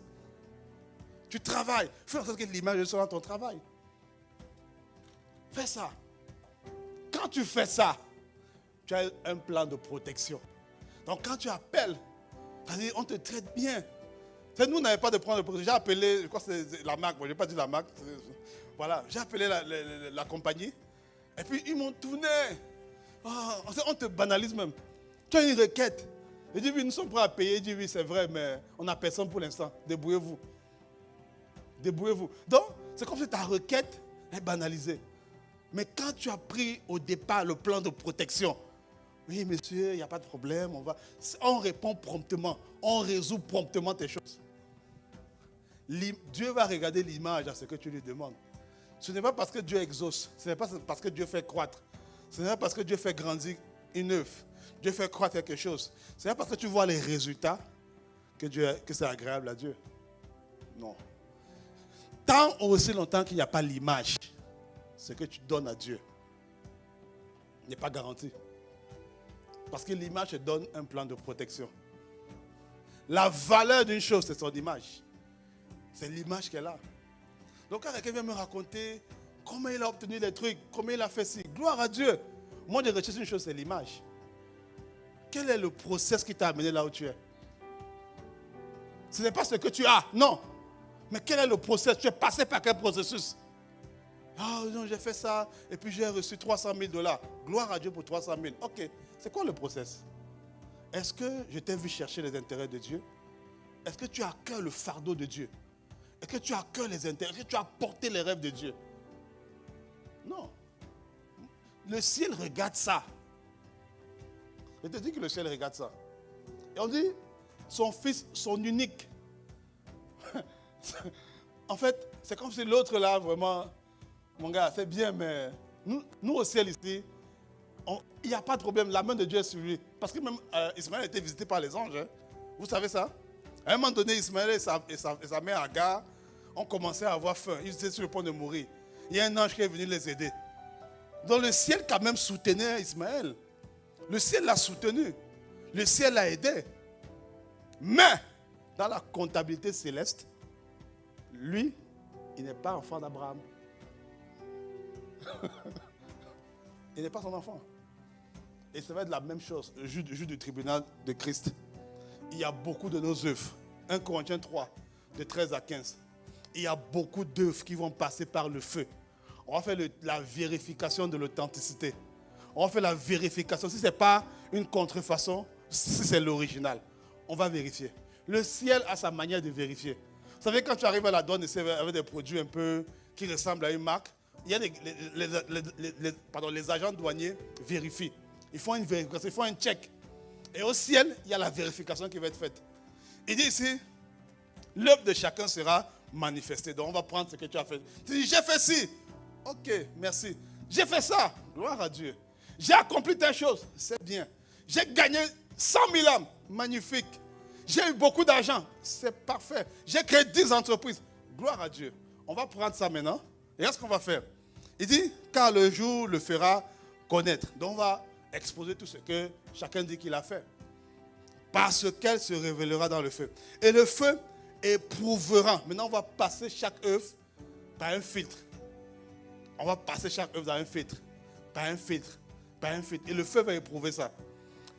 Tu travailles. Fais en sorte que l'image de Dieu soit dans ton travail. Fais ça. Quand tu fais ça, tu as un plan de protection. Donc quand tu appelles, c'est-à-dire on te traite bien. Nous, on n'avait pas de plan de protection. J'ai appelé, je crois que c'est la marque, bon, je n'ai pas dit la marque. Voilà, j'ai appelé la compagnie. Et puis ils m'ont tourné. Oh, on te banalise même. Tu as une requête. Il dit oui, nous sommes prêts à payer. Il dit oui, c'est vrai, mais on n'a personne pour l'instant. Débrouillez-vous. Débrouillez-vous. Donc, c'est comme si ta requête est banalisée. Mais quand tu as pris au départ le plan de protection, oui, monsieur, il n'y a pas de problème, on répond promptement, on résout promptement tes choses. Dieu va regarder l'image à ce que tu lui demandes. Ce n'est pas parce que Dieu exauce, ce n'est pas parce que Dieu fait croître, ce n'est pas parce que Dieu fait grandir une œuvre, Dieu fait croître quelque chose. Ce n'est pas parce que tu vois les résultats que c'est agréable à Dieu. Non. Tant aussi longtemps qu'il n'y a pas l'image, ce que tu donnes à Dieu n'est pas garanti. Parce que l'image te donne un plan de protection. La valeur d'une chose, c'est son image. C'est l'image qu'elle a. Donc quand quelqu'un vient me raconter comment il a obtenu des trucs, comment il a fait ci, gloire à Dieu. Moi, je recherche une chose, c'est l'image. Quel est le process qui t'a amené là où tu es? Ce n'est pas ce que tu as, non. Mais quel est le process? Tu es passé par quel processus? Ah non, j'ai fait ça et puis j'ai reçu 300 000 $. Gloire à Dieu pour 300 000. Ok, c'est quoi le process? Est-ce que je t'ai vu chercher les intérêts de Dieu? Est-ce que tu as à cœur le fardeau de Dieu? Est-ce que tu as à cœur les intérêts? Est-ce que tu as porté les rêves de Dieu? Non. Le ciel regarde ça. Je te dis que le ciel regarde ça. Et on dit, son fils, son unique. En fait, c'est comme si l'autre là, vraiment, mon gars, c'est bien, mais nous au ciel ici, il n'y a pas de problème. La main de Dieu est sur lui. Parce que même Ismaël a été visité par les anges. Hein. Vous savez ça? À un moment donné, Ismaël et sa mère Agar ont commencé à avoir faim. Ils étaient sur le point de mourir. Il y a un ange qui est venu les aider. Donc le ciel quand même soutenait Ismaël. Le ciel l'a soutenu. Le ciel l'a aidé. Mais, dans la comptabilité céleste, lui, il n'est pas enfant d'Abraham. Il n'est pas son enfant. Et ça va être la même chose, le juge du tribunal de Christ. Il y a beaucoup de nos œuvres. 1 Corinthiens 3, de 13 à 15. Il y a beaucoup d'œuvres qui vont passer par le feu. On va faire la vérification de l'authenticité. On va faire la vérification. Si ce n'est pas une contrefaçon, si c'est l'original, on va vérifier. Le ciel a sa manière de vérifier. Vous savez, quand tu arrives à la douane avec des produits un peu qui ressemblent à une marque, il y a les agents douaniers vérifient. Ils font une vérification, ils font un check. Et au ciel, il y a la vérification qui va être faite. Il dit ici, l'œuvre de chacun sera manifestée. Donc on va prendre ce que tu as fait. Tu dis, j'ai fait ci. Ok, merci. J'ai fait ça. Gloire à Dieu. J'ai accompli telle chose. C'est bien. J'ai gagné 100 000 âmes. Magnifique. J'ai eu beaucoup d'argent. C'est parfait. J'ai créé 10 entreprises. Gloire à Dieu. On va prendre ça maintenant. Et qu'est-ce qu'on va faire? Il dit, car le jour le fera connaître. Donc on va exposer tout ce que chacun dit qu'il a fait. Parce qu'elle se révélera dans le feu. Et le feu éprouvera. Maintenant on va passer chaque œuvre par un filtre. On va passer chaque œuvre dans un filtre. Par un filtre. Par un filtre. Et le feu va éprouver ça.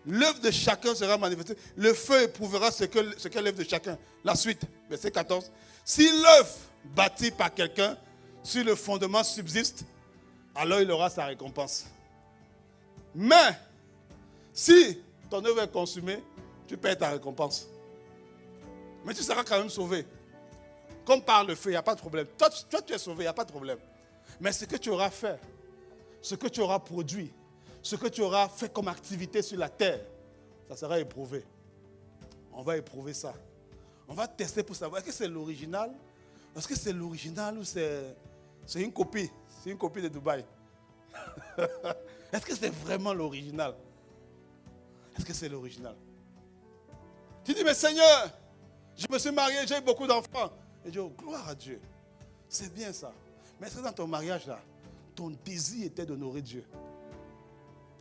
L'œuvre de chacun sera manifestée. Le feu éprouvera ce qu'est l'œuvre de chacun. La suite, verset 14. Si l'œuvre bâtie par quelqu'un, si le fondement subsiste, alors il aura sa récompense. Mais, si ton œuvre est consumée, tu perds ta récompense. Mais tu seras quand même sauvé. Comme par le feu, il n'y a pas de problème. Toi, tu es sauvé, il n'y a pas de problème. Mais ce que tu auras fait, ce que tu auras produit, ce que tu auras fait comme activité sur la terre, ça sera éprouvé. On va éprouver ça. On va tester pour savoir, est-ce que c'est l'original? Est-ce que c'est l'original ou c'est une copie? C'est une copie de Dubaï. Est-ce que c'est vraiment l'original? Est-ce que c'est l'original? Tu dis, mais Seigneur, je me suis marié, j'ai eu beaucoup d'enfants. Et je dis, oh, gloire à Dieu. C'est bien ça. Mais est-ce que dans ton mariage là, ton désir était d'honorer Dieu?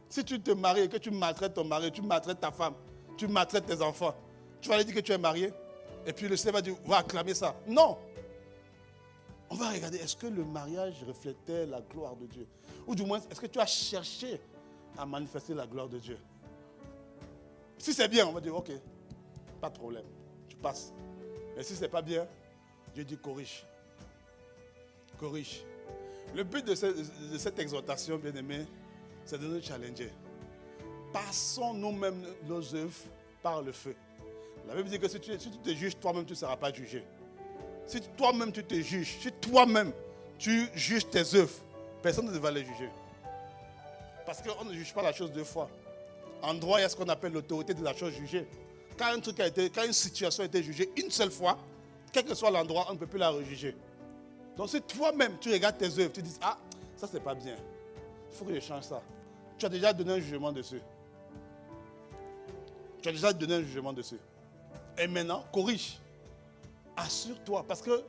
Si tu te maries et que tu maltraites ton mari, tu maltraites ta femme, tu maltraites tes enfants, tu vas lui dire que tu es marié? Et puis le Seigneur va dire, va acclamer ça. Non. On va regarder, est-ce que le mariage reflétait la gloire de Dieu? Ou du moins, est-ce que tu as cherché à manifester la gloire de Dieu? Si c'est bien, on va dire, ok, pas de problème, tu passes. Mais si ce n'est pas bien, Dieu dit corrige. Corrige. Le but de cette exhortation, bien-aimé, c'est de nous challenger. Passons nous-mêmes nos œuvres par le feu. La Bible dit que si tu te juges toi-même, tu ne seras pas jugé. Si toi-même tu te juges, si toi-même tu juges tes œuvres, personne ne va les juger. Parce qu'on ne juge pas la chose deux fois. En droit, il y a ce qu'on appelle l'autorité de la chose jugée. Quand une situation a été jugée une seule fois, quel que soit l'endroit, on ne peut plus la rejuger. Donc si toi-même tu regardes tes œuvres, tu dis, ah, ça c'est pas bien. Il faut que je change ça. Tu as déjà donné un jugement dessus. Tu as déjà donné un jugement dessus. Et maintenant, corrige. Assure-toi, parce que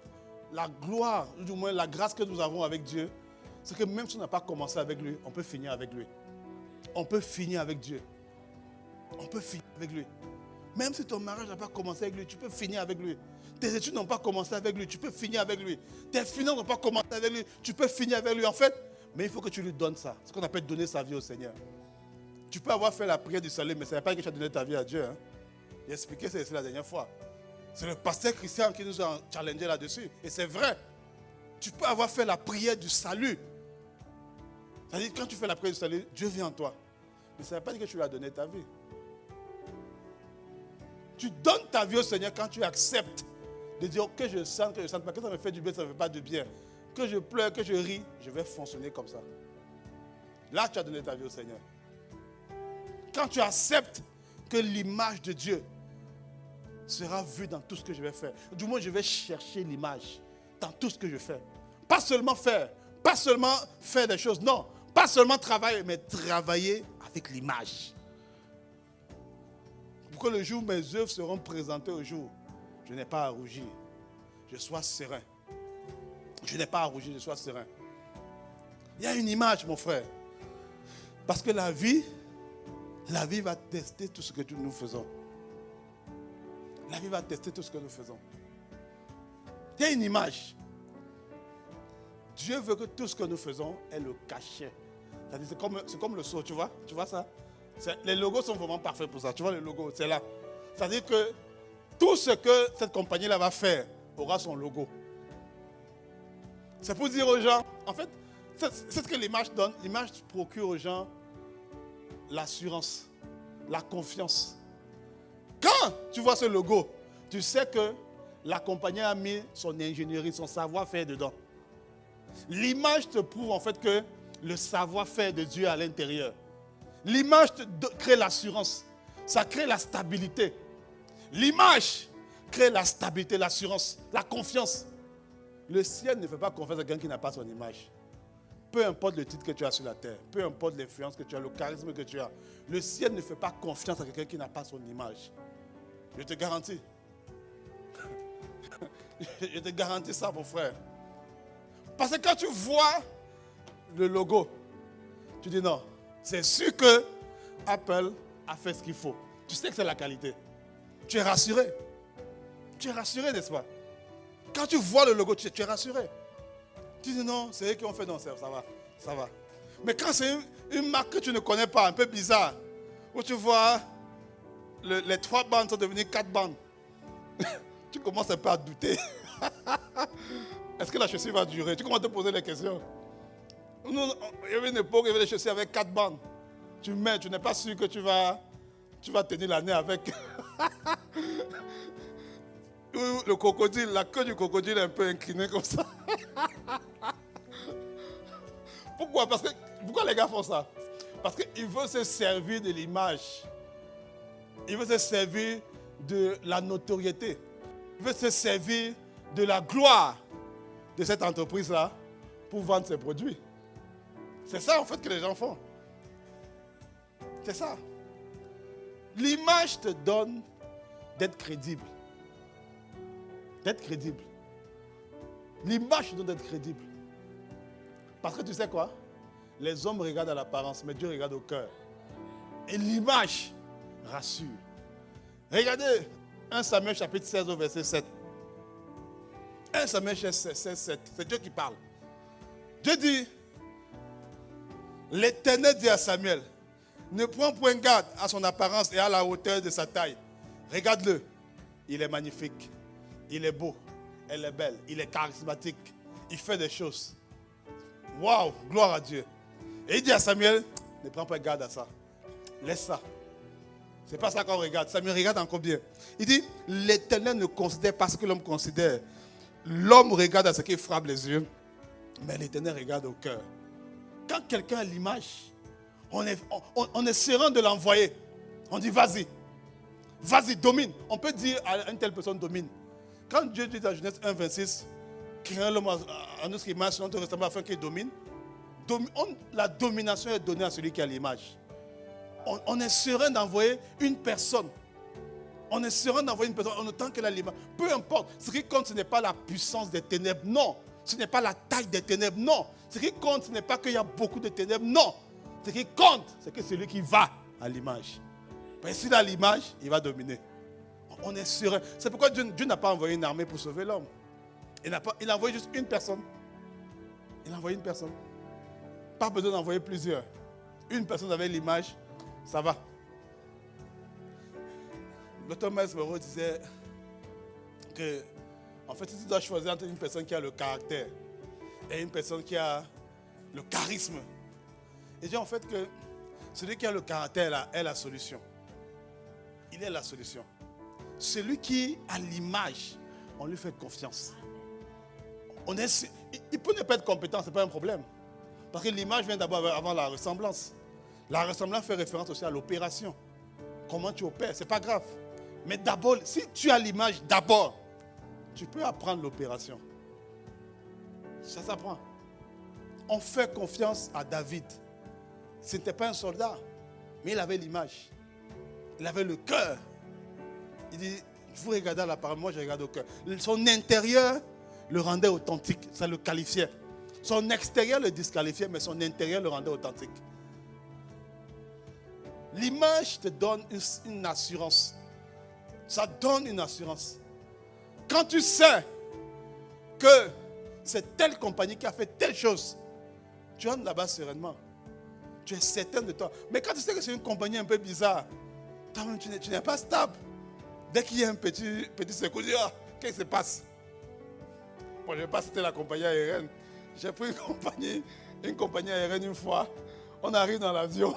la gloire, ou du moins la grâce que nous avons avec Dieu, c'est que même si on n'a pas commencé avec lui, on peut finir avec lui. On peut finir avec Dieu. On peut finir avec lui. Même si ton mariage n'a pas commencé avec lui, tu peux finir avec lui. Tes études n'ont pas commencé avec lui, tu peux finir avec lui. Tes finances n'ont pas commencé avec lui, tu peux finir avec lui. En fait, mais il faut que tu lui donnes ça. Ce qu'on appelle donner sa vie au Seigneur. Tu peux avoir fait la prière du salut, mais ce n'est pas que tu as donné ta vie à Dieu. Hein. J'ai expliqué ça la dernière fois. C'est le pasteur Christian qui nous a challengé là-dessus. Et c'est vrai. Tu peux avoir fait la prière du salut. C'est-à-dire quand tu fais la prière du salut, Dieu vient en toi. Mais ça ne veut pas dire que tu lui as donné ta vie. Tu donnes ta vie au Seigneur quand tu acceptes de dire que je sente, que ça me fait du bien, ça ne me fait pas de bien. Que je pleure, que je ris, je vais fonctionner comme ça. Là, tu as donné ta vie au Seigneur. Quand tu acceptes que l'image de Dieu sera vue dans tout ce que je vais faire. Du moins, je vais chercher l'image dans tout ce que je fais. Pas seulement faire des choses, non. Pas seulement travailler, mais travailler avec l'image. Pour que le jour où mes œuvres seront présentées au jour, je n'ai pas à rougir. Je sois serein. Je n'ai pas à rougir, je sois serein. Il y a une image, mon frère. Parce que la vie va tester tout ce que nous faisons. La vie va tester tout ce que nous faisons. Il y a une image. Dieu veut que tout ce que nous faisons ait le cachet. C'est comme le sceau, tu vois? Tu vois ça? Les logos sont vraiment parfaits pour ça. Tu vois le logo, c'est là. C'est-à-dire que tout ce que cette compagnie-là va faire aura son logo. C'est pour dire aux gens, en fait, c'est ce que l'image donne. L'image procure aux gens l'assurance, la confiance. Quand tu vois ce logo, tu sais que la compagnie a mis son ingénierie, son savoir-faire dedans. L'image te prouve en fait que le savoir-faire de Dieu est à l'intérieur. L'image crée l'assurance. Ça crée la stabilité. L'image crée la stabilité, l'assurance, la confiance. Le ciel ne fait pas confiance à quelqu'un qui n'a pas son image. Peu importe le titre que tu as sur la terre, peu importe l'influence que tu as, le charisme que tu as, le ciel ne fait pas confiance à quelqu'un qui n'a pas son image. Je te garantis. Je te garantis ça, mon frère. Parce que quand tu vois le logo, tu dis non, c'est sûr que Apple a fait ce qu'il faut. Tu sais que c'est la qualité. Tu es rassuré. Tu es rassuré, n'est-ce pas? Quand tu vois le logo, tu es rassuré. Tu dis non, c'est eux qui ont fait, non, ça va, ça va. Mais quand c'est une marque que tu ne connais pas, un peu bizarre, où tu vois les 3 bandes sont devenues 4 bandes, tu commences un peu à douter. Est-ce que la chaussure va durer? Tu commences à te poser des questions. Il y avait une époque où il y avait des chaussures avec 4 bandes. Tu mets, tu n'es pas sûr que tu vas tenir l'année avec. Le crocodile, la queue du crocodile est un peu inclinée comme ça. Pourquoi? Pourquoi les gars font ça? Parce qu'ils veulent se servir de l'image. Ils veulent se servir de la notoriété. Ils veulent se servir de la gloire de cette entreprise-là pour vendre ses produits. C'est ça en fait que les gens font. C'est ça. L'image te donne d'être crédible. D'être crédible. L'image te donne d'être crédible. Parce que tu sais quoi? Les hommes regardent à l'apparence, mais Dieu regarde au cœur. Et l'image rassure. Regardez 1 Samuel chapitre 16 au verset 7. 1 Samuel 16, 7. C'est Dieu qui parle. Dieu dit, l'Éternel dit à Samuel, ne prends point garde à son apparence et à la hauteur de sa taille. Regarde-le. Il est magnifique. Il est beau. Elle est belle. Il est charismatique. Il fait des choses. Waouh, gloire à Dieu. Et il dit à Samuel, ne prends pas garde à ça. Laisse ça. C'est pas ça qu'on regarde. Samuel regarde encore bien. Il dit, l'Éternel ne considère pas ce que l'homme considère. L'homme regarde à ce qui frappe les yeux, mais l'Éternel regarde au cœur. Quand quelqu'un a l'image, on est serein de l'envoyer. On dit, vas-y. Vas-y, domine. On peut dire à une telle personne, domine. Quand Dieu dit dans Genèse 1, 26, créons l'homme à notre image, selon notre ressemblance, afin qu'il domine, la domination est donnée à celui qui a l'image. On est serein d'envoyer une personne. On est serein d'envoyer une personne en autant qu'elle a l'image. Peu importe. Ce qui compte, ce n'est pas la puissance des ténèbres. Non. Ce n'est pas la taille des ténèbres. Non. Ce qui compte, ce n'est pas qu'il y a beaucoup de ténèbres. Non. Ce qui compte, c'est que celui qui va à l'image. Parce que s'il a l'image, il va dominer. On est serein. C'est pourquoi Dieu n'a pas envoyé une armée pour sauver l'homme. Il a envoyé juste une personne. Il a envoyé une personne. Pas besoin d'envoyer plusieurs. Une personne avec l'image, ça va. L'auteur Miles Monroe disait que, en fait, tu dois choisir entre une personne qui a le caractère et une personne qui a le charisme. Et dit en fait que celui qui a le caractère est la solution. Il est la solution. Celui qui a l'image, on lui fait confiance. Il peut ne pas être compétent, ce n'est pas un problème. Parce que l'image vient d'abord avant la ressemblance. La ressemblance fait référence aussi à l'opération. Comment tu opères, ce n'est pas grave. Mais d'abord, si tu as l'image d'abord, tu peux apprendre l'opération. Ça s'apprend. On fait confiance à David. Ce n'était pas un soldat, mais il avait l'image. Il avait le cœur. Il dit, vous regardez à la parole, moi je regarde au cœur. Son intérieur le rendait authentique, ça le qualifiait. Son extérieur le disqualifiait, mais son intérieur le rendait authentique. L'image te donne une assurance. Ça donne une assurance. Quand tu sais que c'est telle compagnie qui a fait telle chose, tu rentres là-bas sereinement. Tu es certain de toi. Mais quand tu sais que c'est une compagnie un peu bizarre, tu n'es pas stable. Dès qu'il y a un petit secours, tu dis, ah, qu'est-ce qui se passe? Bon, je ne vais pas citer la compagnie aérienne. J'ai pris une compagnie aérienne une fois. On arrive dans l'avion.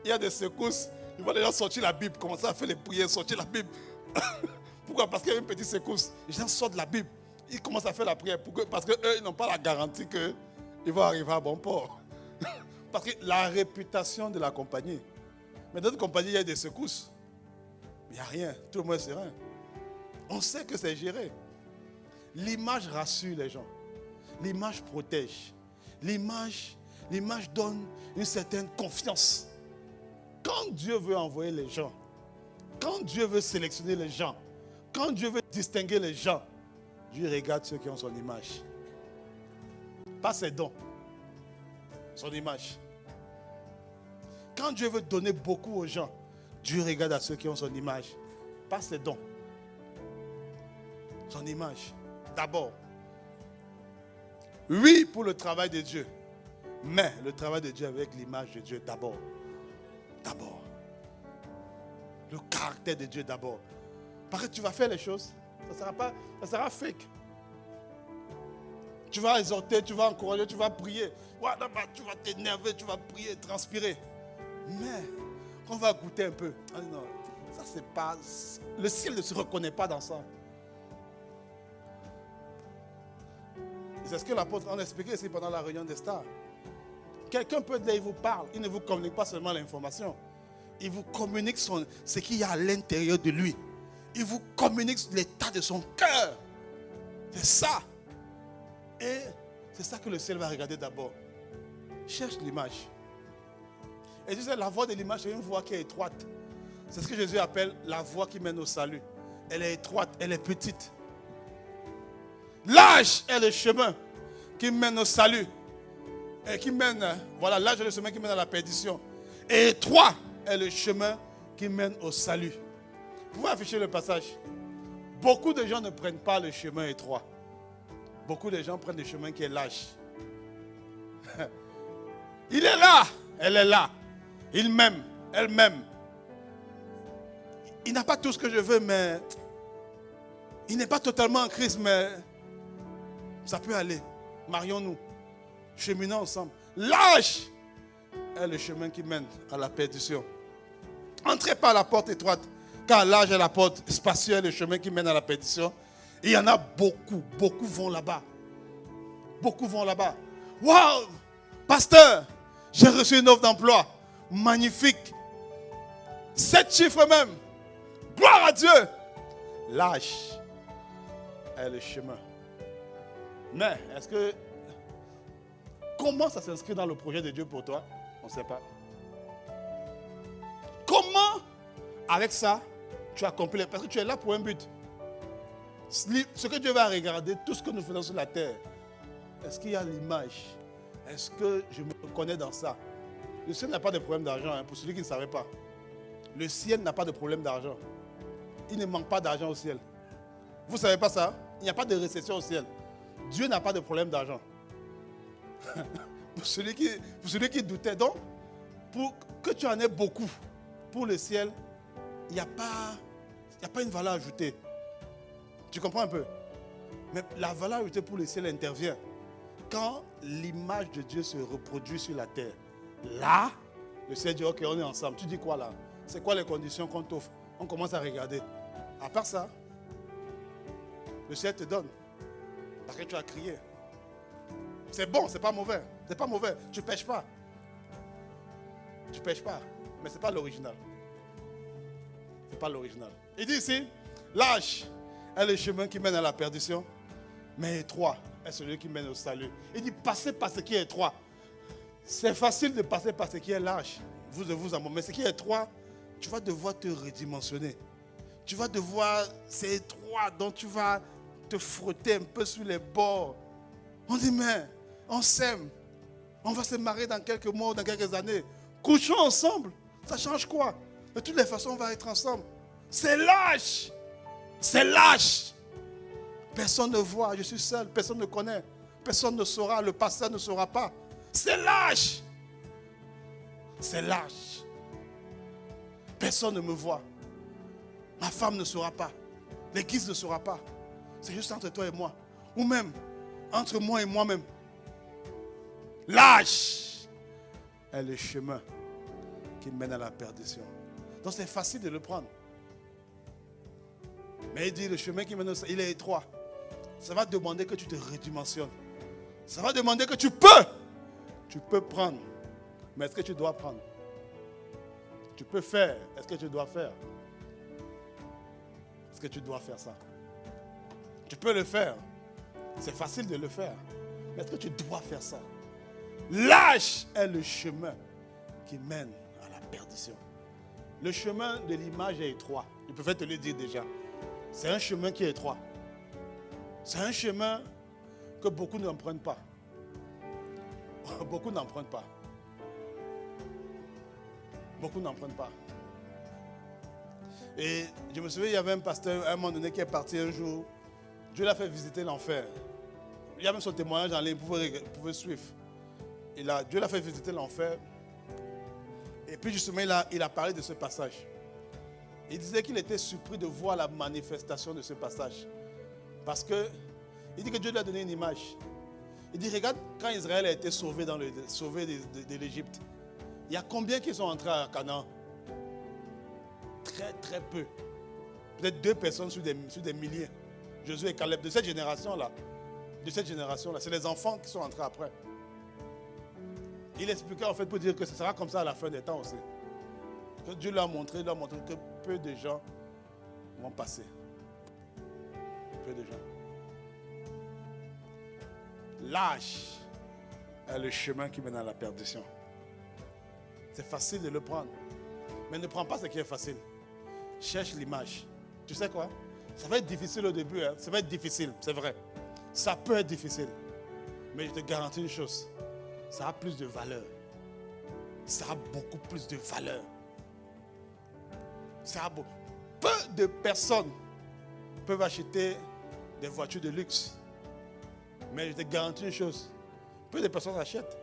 Il y a des secousses. Ils vont les gens sortir la Bible, commencer à faire les prières, sortir la Bible. Pourquoi? Parce qu'il y a une petite secousse. Les gens sortent la Bible. Ils commencent à faire la prière. Parce qu'eux, ils n'ont pas la garantie qu'ils vont arriver à bon port. Parce que la réputation de la compagnie. Mais dans d'autres compagnies, il y a des secousses. Il n'y a rien. Tout le monde est serein. On sait que c'est géré. L'image rassure les gens. L'image protège. L'image donne une certaine confiance. Quand Dieu veut envoyer les gens, quand Dieu veut sélectionner les gens, quand Dieu veut distinguer les gens, Dieu regarde ceux qui ont son image. Pas ses dons, son image. Quand Dieu veut donner beaucoup aux gens, Dieu regarde à ceux qui ont son image. Pas ses dons, son image. D'abord. Oui, pour le travail de Dieu. Mais le travail de Dieu avec l'image de Dieu d'abord. D'abord. Le caractère de Dieu d'abord. Parce que tu vas faire les choses. Ça sera fake. Tu vas exhorter, tu vas encourager, tu vas prier. Tu vas t'énerver, tu vas prier, transpirer. Mais on va goûter un peu. Non, ça c'est pas. Le ciel ne se reconnaît pas dans ça. C'est ce que l'apôtre a expliqué ici pendant la réunion des stars. Quelqu'un peut dire, il vous parle, il ne vous communique pas seulement l'information. Il vous communique ce qu'il y a à l'intérieur de lui. Il vous communique l'état de son cœur. C'est ça. Et c'est ça que le ciel va regarder d'abord. Cherche l'image. Et tu sais, la voie de l'image, c'est une voie qui est étroite. C'est ce que Jésus appelle la voie qui mène au salut. Elle est étroite, elle est petite. L'âge est le chemin qui mène au salut. Et qui mène, voilà, l'âge est le chemin qui mène à la perdition. Et étroit est le chemin qui mène au salut. Vous pouvez afficher le passage. Beaucoup de gens ne prennent pas le chemin étroit. Beaucoup de gens prennent le chemin qui est lâche. Il est là, elle est là. Il m'aime, elle m'aime. Il n'a pas tout ce que je veux, mais il n'est pas totalement en Christ, mais ça peut aller. Marions-nous. Cheminons ensemble. L'âge est le chemin qui mène à la perdition. Entrez par la porte étroite, car l'âge est la porte spacieuse, le chemin qui mène à la perdition. Et il y en a beaucoup, beaucoup vont là-bas. Beaucoup vont là-bas. Waouh! Pasteur, j'ai reçu une offre d'emploi. Magnifique. 7 chiffres même. Gloire à Dieu. L'âge est le chemin. Mais est-ce que... Comment ça s'inscrit dans le projet de Dieu pour toi? On ne sait pas. Comment, avec ça, tu accomplis? Parce que tu es là pour un but. Ce que Dieu va regarder, tout ce que nous faisons sur la terre, est-ce qu'il y a l'image? Est-ce que je me reconnais dans ça? Le ciel n'a pas de problème d'argent, pour celui qui ne savait pas. Le ciel n'a pas de problème d'argent. Il ne manque pas d'argent au ciel. Vous ne savez pas ça? Il n'y a pas de récession au ciel. Dieu n'a pas de problème d'argent. Pour celui qui doutait, donc, pour que tu en aies beaucoup, pour le ciel, il n'y a pas une valeur ajoutée. Tu comprends un peu? Mais la valeur ajoutée pour le ciel intervient quand l'image de Dieu se reproduit sur la terre. Là, le ciel dit, ok, on est ensemble. Tu dis quoi là? C'est quoi les conditions qu'on t'offre? On commence à regarder. À part ça, le ciel te donne. Parce que tu as crié. C'est bon, c'est pas mauvais. C'est pas mauvais. Tu ne pêches pas. Tu ne pêches pas. Mais ce n'est pas l'original. Ce n'est pas l'original. Il dit ici, l'âge est le chemin qui mène à la perdition, mais étroit est celui qui mène au salut. Il dit, passez par ce qui est étroit. C'est facile de passer par ce qui est large. Mais ce qui est étroit, tu vas devoir te redimensionner. Tu vas devoir, c'est étroit, donc tu vas te frotter un peu sur les bords. On dit, mais on s'aime. On va se marier dans quelques mois, dans quelques années. Couchons ensemble. Ça change quoi? De toutes les façons, on va être ensemble. C'est lâche. C'est lâche. Personne ne voit, je suis seul, personne ne connaît. Personne ne saura, le pasteur ne saura pas. C'est lâche. C'est lâche. Personne ne me voit. Ma femme ne saura pas. L'église ne saura pas. C'est juste entre toi et moi. Ou même, entre moi et moi-même. Lâche est le chemin qui mène à la perdition. Donc c'est facile de le prendre. Mais il dit, le chemin qui mène au salut, il est étroit. Ça va demander que tu te redimensionnes. Ça va demander que tu peux prendre. Mais est-ce que tu dois prendre? Tu peux faire. Est-ce que tu dois faire? Est-ce que tu dois faire ça? Tu peux le faire. C'est facile de le faire. Mais est-ce que tu dois faire ça? L'âge est le chemin qui mène à la perdition. Le chemin de l'image est étroit. Je préfère te le dire déjà. C'est un chemin qui est étroit. C'est un chemin que beaucoup n'empruntent pas. Beaucoup n'empruntent pas. Beaucoup n'empruntent pas. Et je me souviens, il y avait un pasteur à un moment donné qui est parti un jour. Dieu l'a fait visiter l'enfer. Il y a même son témoignage en ligne, vous pouvez suivre. Dieu l'a fait visiter l'enfer. Et puis justement, il a parlé de ce passage. Il disait qu'il était surpris de voir la manifestation de ce passage. Parce que, il dit que Dieu lui a donné une image. Il dit, regarde, quand Israël a été sauvé de l'Égypte, il y a combien qui sont entrés à Canaan? Très, très peu. Peut-être 2 personnes sur des milliers. Josué et Caleb, de cette génération-là. C'est les enfants qui sont entrés après. Il expliquait en fait pour dire que ce sera comme ça à la fin des temps aussi. Que Dieu lui a montré que peu de gens vont passer. Peu de gens. L'âge est le chemin qui mène à la perdition. C'est facile de le prendre. Mais ne prends pas ce qui est facile. Cherche l'image. Tu sais quoi? Ça va être difficile au début. Hein? Ça va être difficile, c'est vrai. Ça peut être difficile. Mais je te garantis une chose. Ça a plus de valeur. Ça a beaucoup plus de valeur. Peu de personnes peuvent acheter des voitures de luxe. Mais je te garantis une chose. Peu de personnes achètent.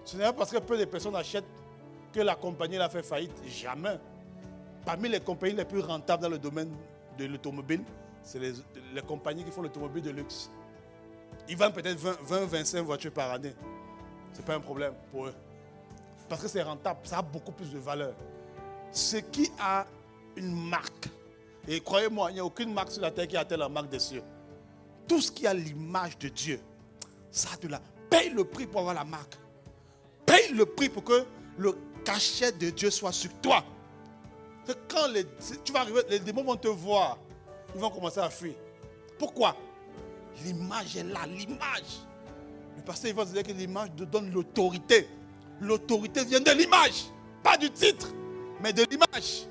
Ce n'est pas parce que peu de personnes achètent que la compagnie l'a fait faillite. Jamais. Parmi les compagnies les plus rentables dans le domaine de l'automobile, c'est les compagnies qui font l'automobile de luxe. Ils vendent peut-être 20-25 voitures par année. Ce n'est pas un problème pour eux. Parce que c'est rentable, ça a beaucoup plus de valeur. Ce qui a une marque, et croyez-moi, il n'y a aucune marque sur la terre qui a atteint la marque des cieux. Tout ce qui a l'image de Dieu, ça a de la... Paye le prix pour avoir la marque. Paye le prix pour que le cachet de Dieu soit sur toi. Quand tu vas arriver, les démons vont te voir, ils vont commencer à fuir. Pourquoi? L'image est là, l'image. Le pasteur il va dire que l'image te donne l'autorité. L'autorité vient de l'image, pas du titre, mais de l'image.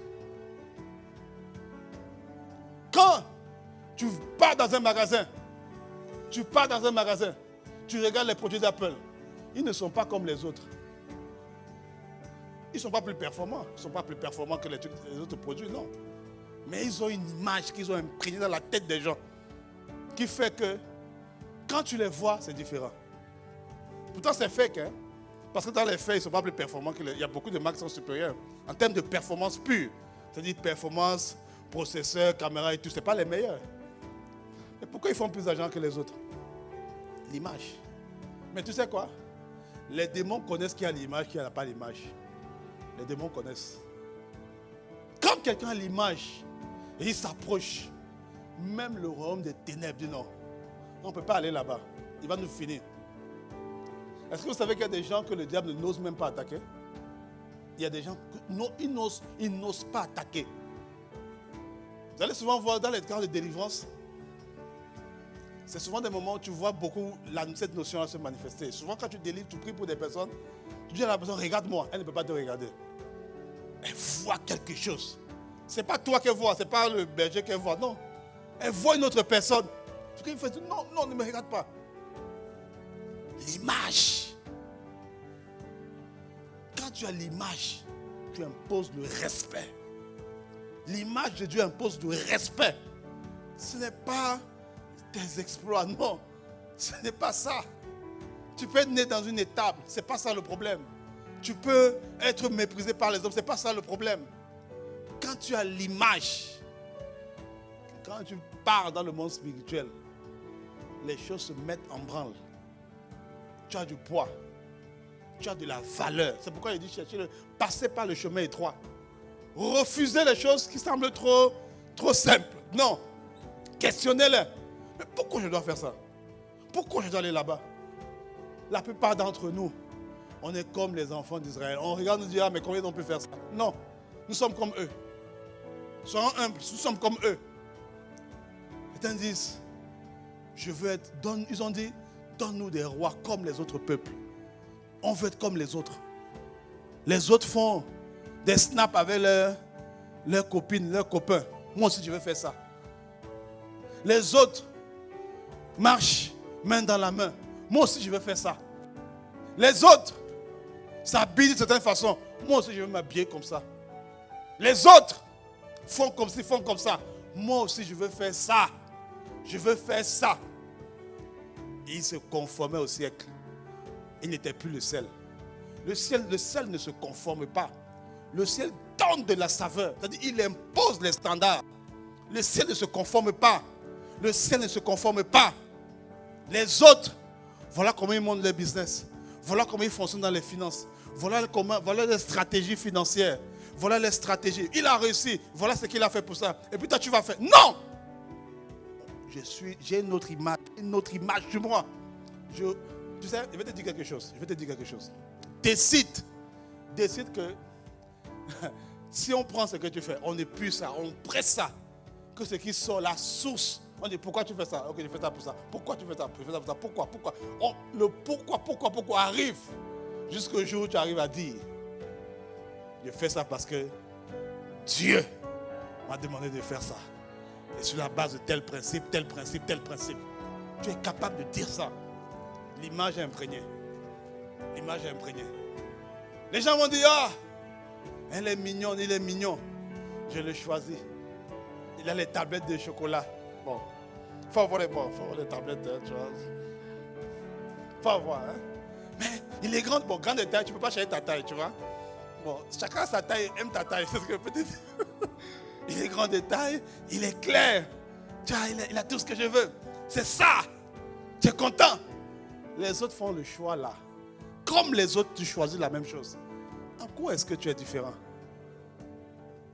Quand tu pars dans un magasin, tu regardes les produits d'Apple, ils ne sont pas comme les autres. Ils ne sont pas plus performants. Ils ne sont pas plus performants que les autres produits, non. Mais ils ont une image qu'ils ont imprégnée dans la tête des gens qui fait que quand tu les vois, c'est différent. Pourtant, c'est fake, hein? Parce que dans les faits, ils ne sont pas plus performants que les... Il y a beaucoup de marques qui sont supérieures. En termes de performance pure, c'est-à-dire performance, processeur, caméra et tout, ce n'est pas les meilleurs. Mais pourquoi ils font plus d'argent que les autres? L'image. Mais tu sais quoi? Les démons connaissent qui a l'image, qui n'a pas l'image. Les démons connaissent. Quand quelqu'un a l'image et il s'approche, même le royaume des ténèbres dit non. On ne peut pas aller là-bas. Il va nous finir. Est-ce que vous savez qu'il y a des gens que le diable n'ose même pas attaquer? Il y a des gens qui n'osent pas attaquer. Vous allez souvent voir dans les camps de délivrance, c'est souvent des moments où tu vois beaucoup cette notion se manifester. Souvent quand tu délivres, tu pries pour des personnes, tu dis à la personne, regarde-moi. Elle ne peut pas te regarder. Elle voit quelque chose. Ce n'est pas toi qu'elle voit, ce n'est pas le berger qu'elle voit, non. Elle voit une autre personne. Il fait, non, ne me regarde pas. L'image. Quand tu as l'image, tu imposes le respect. L'image de Dieu impose le respect. Ce n'est pas tes exploits, non. Ce n'est pas ça. Tu peux être né dans une étable, ce n'est pas ça le problème. Tu peux être méprisé par les hommes, ce n'est pas ça le problème. Quand tu as l'image, quand tu pars dans le monde spirituel, les choses se mettent en branle. Tu as du poids. Tu as de la valeur. C'est pourquoi il dit passez par le chemin étroit. Refusez les choses qui semblent trop simples. Non. Questionnez-les. Mais pourquoi je dois faire ça? Pourquoi je dois aller là-bas? La plupart d'entre nous, on est comme les enfants d'Israël. On regarde et nous dit, mais combien on peut faire ça? Non. Nous sommes comme eux. Soyons humbles. Nous sommes comme eux. Certains disent, ils ont dit, donne-nous des rois comme les autres peuples. On veut être comme les autres. Les autres font des snaps avec leurs copines, leurs copains. Moi aussi, je veux faire ça. Les autres marchent main dans la main. Moi aussi, je veux faire ça. Les autres s'habillent d'une certaine façon. Moi aussi, je veux m'habiller comme ça. Les autres font comme ci, font comme ça. Moi aussi, je veux faire ça. Je veux faire ça. Et il se conformait au siècle. Il n'était plus le sel. Le sel ne se conforme pas. Le ciel donne de la saveur. C'est-à-dire, il impose les standards. Le ciel ne se conforme pas. Le ciel ne se conforme pas. Les autres, voilà comment ils montent leur business. Voilà comment ils fonctionnent dans les finances. Voilà les stratégies financières. Voilà les stratégies. Il a réussi. Voilà ce qu'il a fait pour ça. Et puis toi, tu vas faire. Non! J'ai une autre image de moi. Tu sais, je vais te dire quelque chose. Décide que si on prend ce que tu fais, on épuise ça, on presse ça, que ce qui sort, la source, on dit pourquoi tu fais ça? Ok, je fais ça pour ça. Pourquoi tu fais ça? Je fais ça pour ça. Pourquoi? Le pourquoi arrive jusqu'au jour où tu arrives à dire je fais ça parce que Dieu m'a demandé de faire ça. Et sur la base de tel principe. Tu es capable de dire ça. L'image est imprégnée. Les gens vont dire, ah, elle est mignonne, il est mignon. Je le choisis. Il a les tablettes de chocolat. Bon, faut avoir les tablettes, hein, tu vois. Faut avoir, hein. Mais il est grand, bon, grande de taille, tu ne peux pas changer ta taille, tu vois. Bon, chacun sa taille, aime ta taille, c'est ce que peut-être. Il est grand de taille, il est clair. Tu vois, il a tout ce que je veux. C'est ça. Tu es content. Les autres font le choix là. Comme les autres, tu choisis la même chose. En quoi est-ce que tu es différent?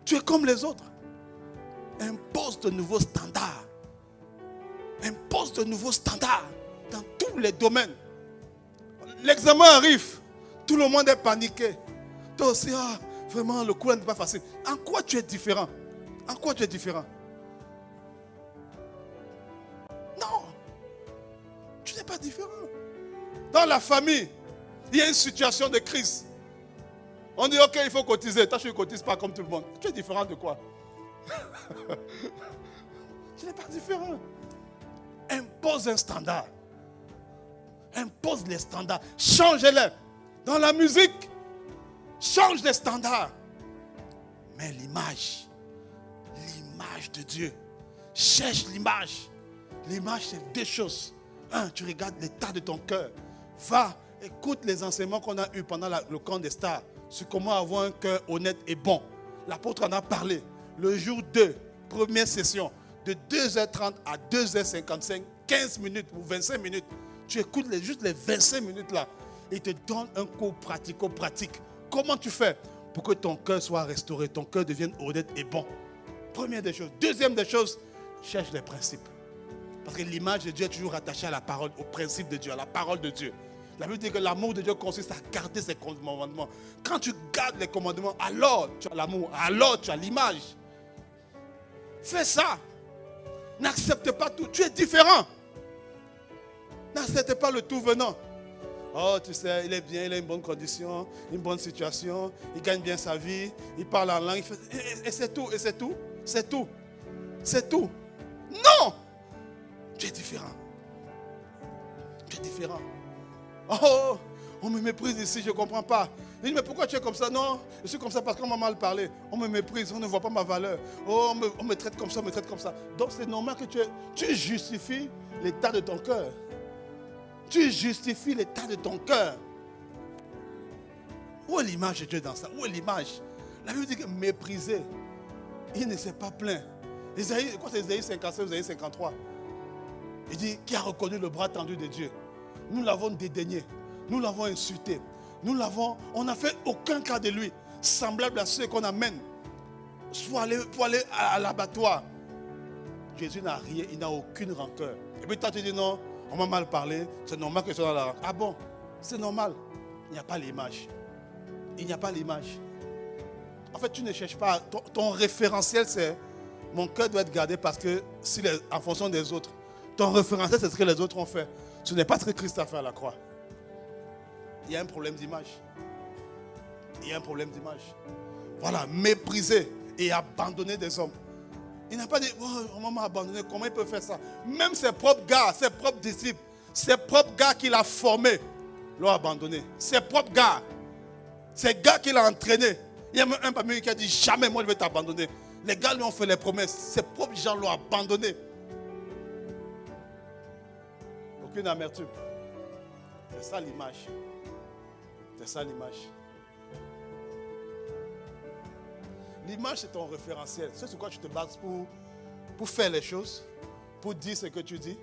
Tu es comme les autres. Impose de nouveaux standards. Impose de nouveaux standards dans tous les domaines. L'examen arrive. Tout le monde est paniqué. Toi aussi, ah, vraiment, le cours n'est pas facile. En quoi tu es différent? En quoi tu es différent? Non. Tu n'es pas différent. Dans la famille, il y a une situation de crise. On dit, ok, il faut cotiser. Toi, tu ne cotises pas comme tout le monde. Tu es différent de quoi? Tu n'es pas différent. Impose un standard. Impose les standards. Change-les. Dans la musique, change les standards. Mais l'image de Dieu. Cherche l'image. L'image, c'est deux choses. Un, tu regardes l'état de ton cœur. Va, écoute les enseignements qu'on a eus pendant le camp des stars sur comment avoir un cœur honnête et bon. L'apôtre en a parlé. Le jour 2, première session, de 2h30 à 2h55, 15 minutes ou 25 minutes. Tu écoutes juste les 25 minutes là. Et il te donne un cours pratico-pratique. Comment tu fais pour que ton cœur soit restauré, ton cœur devienne honnête et bon? Première des choses. Deuxième des choses, cherche les principes. Parce que l'image de Dieu est toujours attachée à la parole, au principe de Dieu, à la parole de Dieu. La Bible dit que l'amour de Dieu consiste à garder ses commandements. Quand tu gardes les commandements, alors tu as l'amour, alors tu as l'image. Fais ça. N'accepte pas tout. Tu es différent. N'accepte pas le tout venant. Oh, tu sais, il est bien, il a une bonne condition, une bonne situation, il gagne bien sa vie, il parle en langue, il fait... et c'est tout, et c'est tout, c'est tout, c'est tout. Non! Tu es différent. Tu es différent. Oh, on me méprise ici, je ne comprends pas. Il dit, mais pourquoi tu es comme ça? Non, je suis comme ça parce qu'on m'a mal parlé. On me méprise, on ne voit pas ma valeur. Oh, on me traite comme ça, on me traite comme ça. Donc c'est normal que tu justifies l'état de ton cœur. Tu justifies l'état de ton cœur. Où est l'image de Dieu dans ça? Où est l'image? La Bible dit que mépriser, il ne s'est pas plaint. Quoi c'est Isaïe 57, Isaïe 53? Il dit, qui a reconnu le bras tendu de Dieu? Nous l'avons dédaigné, nous l'avons insulté, on n'a fait aucun cas de lui, semblable à ceux qu'on amène pour aller à l'abattoir. Jésus n'a rien, il n'a aucune rancœur. Et puis toi tu dis non, on m'a mal parlé, c'est normal que je sois dans la rancœur. Ah bon, c'est normal. Il n'y a pas l'image. Il n'y a pas l'image. En fait, tu ne cherches pas. Ton référentiel, c'est mon cœur doit être gardé parce que en fonction des autres. Ton référentiel, c'est ce que les autres ont fait. Ce n'est pas ce que Christ a fait à la croix. Il y a un problème d'image. Il y a un problème d'image. Voilà, mépriser et abandonner des hommes. Il n'a pas dit, oh, m'a abandonné, comment il peut faire ça? Même ses propres gars, ses propres disciples, ses propres gars qu'il a formés l'ont abandonné. Ses propres gars, ces gars qu'il a entraînés. Il y a même un parmi eux qui a dit, jamais moi je vais t'abandonner. Les gars lui ont fait les promesses, ses propres gens l'ont abandonné. Aucune amertume. C'est ça l'image. C'est ça l'image. L'image, c'est ton référentiel. C'est sur quoi tu te bases pour faire les choses, pour dire ce que tu dis,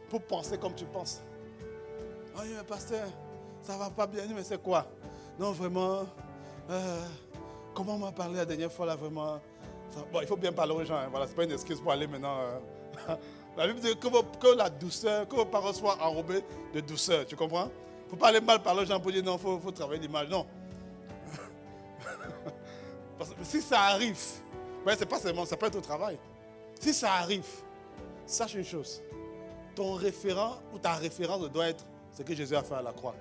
pour penser comme tu penses. Oh, mais pasteur, ça ne va pas bien, mais c'est quoi? Non, vraiment, comment on m'a parlé la dernière fois, là, vraiment. Bon, il faut bien parler aux gens, hein, voilà, ce n'est pas une excuse pour aller maintenant. La Bible dit que la douceur, que vos paroles soient enrobées de douceur, tu comprends? Il ne faut pas aller mal parler aux gens pour dire non, il faut travailler l'image, non. Parce que si ça arrive, ouais, c'est pas seulement, ça peut être au travail. Si ça arrive, sache une chose. Ton référent ou ta référence doit être ce que Jésus a fait à la croix.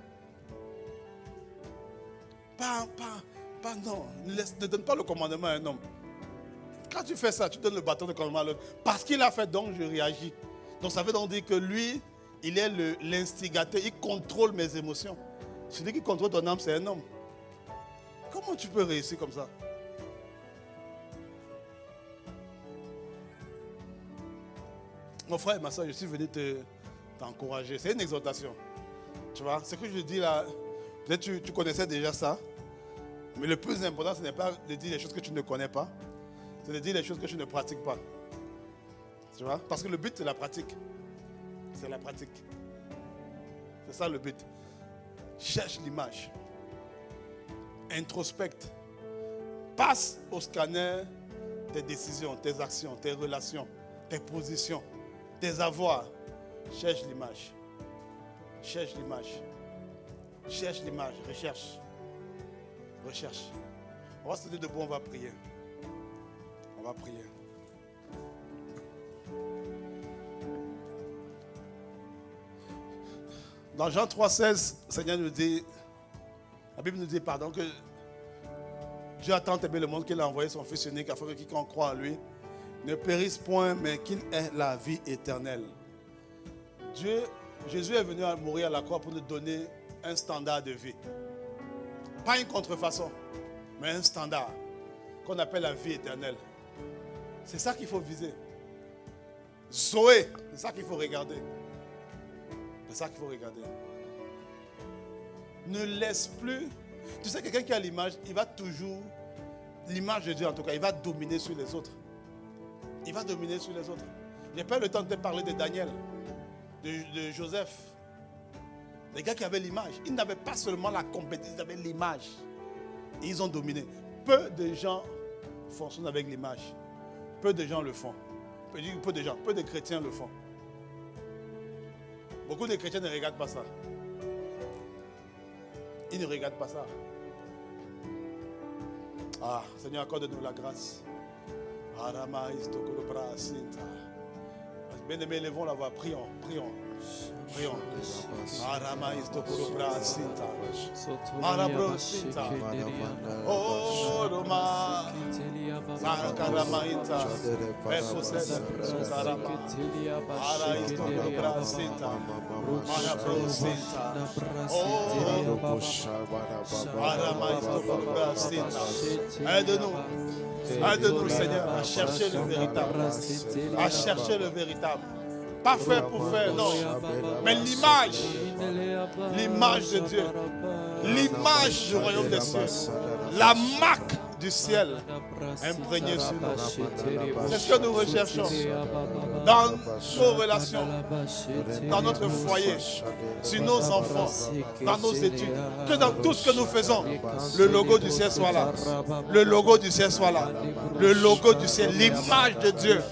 Non. Ne donne pas le commandement à un homme. Quand tu fais ça, tu donnes le bâton de commandement à l'autre. Parce qu'il a fait, donc je réagis. Donc ça veut donc dire que lui, il est l'instigateur, il contrôle mes émotions. Celui qui contrôle ton âme, c'est un homme. Comment tu peux réussir comme ça? Mon frère et ma soeur, je suis venu t'encourager. C'est une exhortation. Tu vois, ce que je dis là, peut-être tu connaissais déjà ça. Mais le plus important, ce n'est pas de dire les choses que tu ne connais pas. C'est de dire les choses que tu ne pratiques pas. Tu vois, parce que le but, c'est la pratique. C'est la pratique. C'est ça le but. Cherche l'image. Introspecte. Passe au scanner tes décisions, tes actions, tes relations, tes positions, tes avoirs. Cherche l'image. Cherche l'image. Cherche l'image. Recherche. Recherche. On va se dire debout, on va prier. On va prier. Dans Jean 3,16, le Seigneur nous dit, la Bible nous dit, pardon, que Dieu a tant aimé le monde qu'il a envoyé son Fils unique afin que quiconque croit en lui ne périsse point, mais qu'il ait la vie éternelle. Jésus est venu à mourir à la croix pour nous donner un standard de vie. Pas une contrefaçon, mais un standard qu'on appelle la vie éternelle. C'est ça qu'il faut viser. Zoé, c'est ça qu'il faut regarder. C'est ça qu'il faut regarder. Ne laisse plus. Tu sais, quelqu'un qui a l'image, il va toujours, l'image de Dieu en tout cas, il va dominer sur les autres. Il va dominer sur les autres. Je n'ai pas eu le temps de te parler de Daniel, de Joseph. Les gars qui avaient l'image, ils n'avaient pas seulement la compétence, ils avaient l'image. Et ils ont dominé. Peu de gens fonctionnent avec l'image. Peu de gens le font. Peu de chrétiens le font. Beaucoup de chrétiens ne regardent pas ça. Ils ne regardent pas ça. Ah, Seigneur, accorde-nous la grâce. Bien-aimés, élevons la voix, prions, prions. Prions. Oh, Roma. Zakaramaita. Efoseda. Zarama. Araisto Brasita. Marabrosita. Oh, Aramaisto Brasita. Aide-nous. Aide-nous, Seigneur, à chercher le véritable. À chercher le véritable. Pas faire pour faire, non. Mais l'image. L'image de Dieu. L'image du royaume des cieux. La marque du ciel imprégnée sur nous. C'est ce que nous recherchons. Dans nos relations, dans notre foyer, sur nos enfants, dans nos études, que dans tout ce que nous faisons, le logo du ciel soit là. Le logo du ciel soit là. Le logo du ciel, l'image de Dieu.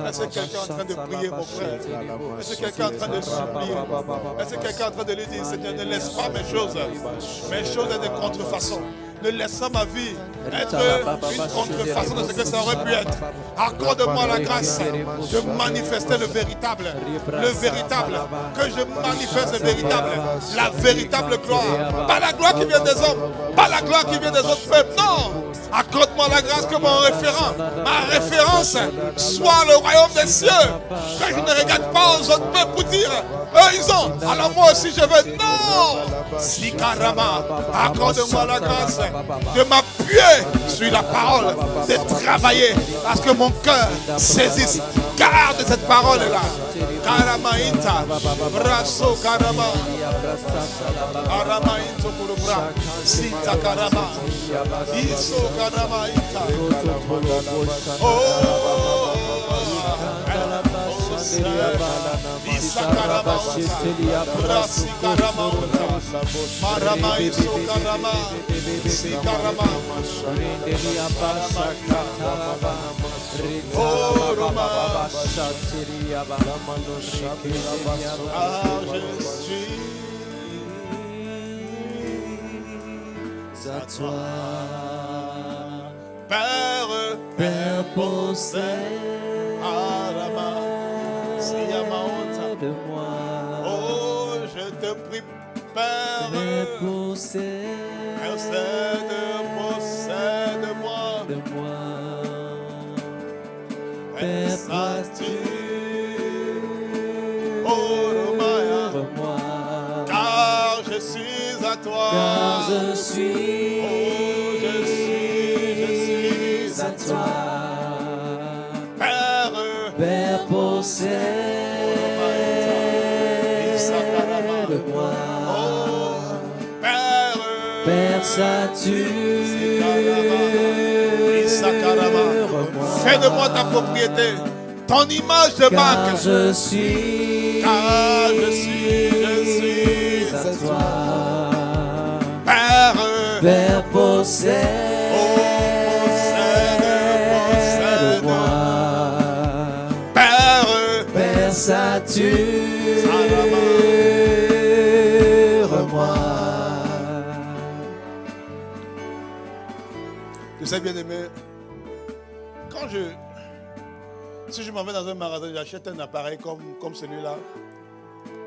Est-ce que quelqu'un est en train de prier, mon frère? Est-ce que quelqu'un est en train de supplier? Est-ce que quelqu'un est en train de lui dire, Seigneur, ne laisse pas mes choses être de contrefaçon. Ne laisse pas ma vie être une contrefaçon de ce que ça aurait pu être. Accorde-moi la grâce de manifester le véritable. Le véritable. Que je manifeste le véritable. La véritable gloire. Pas la gloire qui vient des hommes. Pas la gloire qui vient des autres peuples. Non. Accorde-moi la grâce que mon référent, ma référence, soit le royaume des cieux. Que je ne regarde pas aux autres peuples pour dire, eux ils ont, alors moi aussi je veux. Non. Sikarama. Accorde-moi la grâce de m'appuyer sur la parole, de travailler, parce que mon cœur saisisse, garde cette parole-là. Karamainta, Braso Karama, Aramainto Kurubra, Sita Karama, Iso Karamainta. Oh, Isa Karama, Brasi Karama, Maramaiso Karama, Sikarama, oh, Roma, ah, je suis à toi, Père possède de moi. Oh, je te prie, Père possède-moi. Père, oh, Romaya, car je suis à toi. Je suis à toi. Père, possède-moi. Père, sature-moi. Fais de moi ta propriété, ton image de marque. Car je suis à toi. Père, possède-moi. Père, sature-moi. Tu sais, bien aimé, si je m'en vais dans un magasin, j'achète un appareil comme celui-là.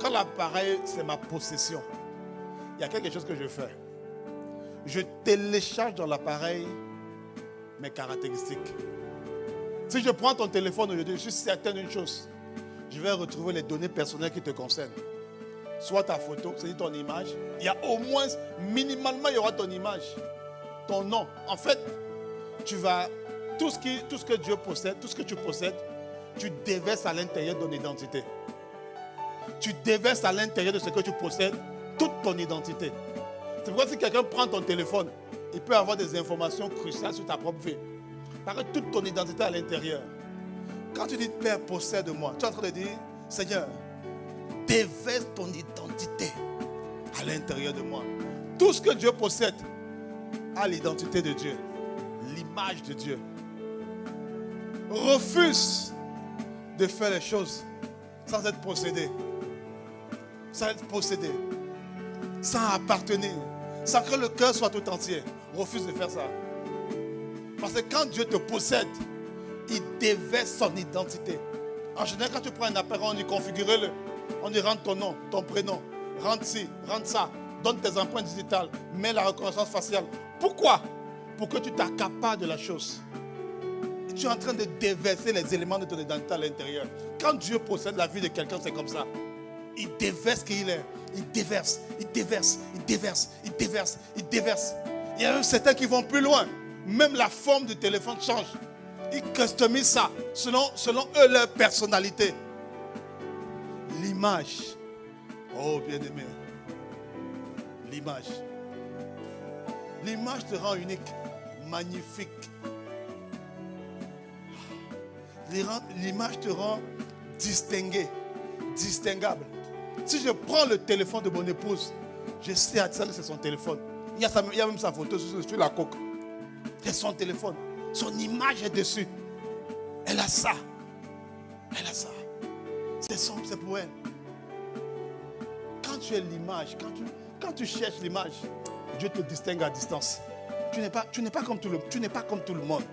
Quand l'appareil, c'est ma possession, il y a quelque chose que je fais. Je télécharge dans l'appareil mes caractéristiques. Si je prends ton téléphone aujourd'hui, je suis certain d'une chose. Je vais retrouver les données personnelles qui te concernent. Soit ta photo, c'est-à-dire ton image. Il y a au moins, minimalement, il y aura ton image. Ton nom. En fait, tu vas... Tout ce que Dieu possède, tout ce que tu possèdes, tu déverses à l'intérieur de ton identité. Tu déverses à l'intérieur de ce que tu possèdes toute ton identité. C'est pourquoi si quelqu'un prend ton téléphone, il peut avoir des informations cruciales sur ta propre vie. Parce que toute ton identité à l'intérieur. Quand tu dis Père, possède-moi, tu es en train de dire Seigneur, déverse ton identité à l'intérieur de moi. Tout ce que Dieu possède a l'identité de Dieu, l'image de Dieu. Refuse de faire les choses sans être possédé, sans appartenir, sans que le cœur soit tout entier. Refuse de faire ça. Parce que quand Dieu te possède, il déverse son identité. En général, quand tu prends un appareil, on y configure-le. On y rentre ton nom, ton prénom. Rentre ci, rentre ça. Donne tes empreintes digitales. Mets la reconnaissance faciale. Pourquoi? Pour que tu t'accapares de la chose. Tu es en train de déverser les éléments de ton identité à l'intérieur. Quand Dieu possède la vie de quelqu'un, c'est comme ça. Il déverse qui il est. Il déverse, il déverse, il déverse, il déverse, il déverse. Il y a même certains qui vont plus loin. Même la forme du téléphone change. Ils customisent ça selon eux, leur personnalité. L'image. Oh, bien-aimé. L'image. L'image te rend unique, magnifique. L'image te rend distingué, distinguable. Si je prends le téléphone de mon épouse, je sais à ça c'est son téléphone. Il y a même sa photo sur la coque. C'est son téléphone. Son image est dessus. Elle a ça. Elle a ça. C'est pour elle. Quand tu es l'image, quand tu cherches l'image, Dieu te distingue à distance. Tu n'es pas comme tout le monde. Tu n'es pas comme tout le monde.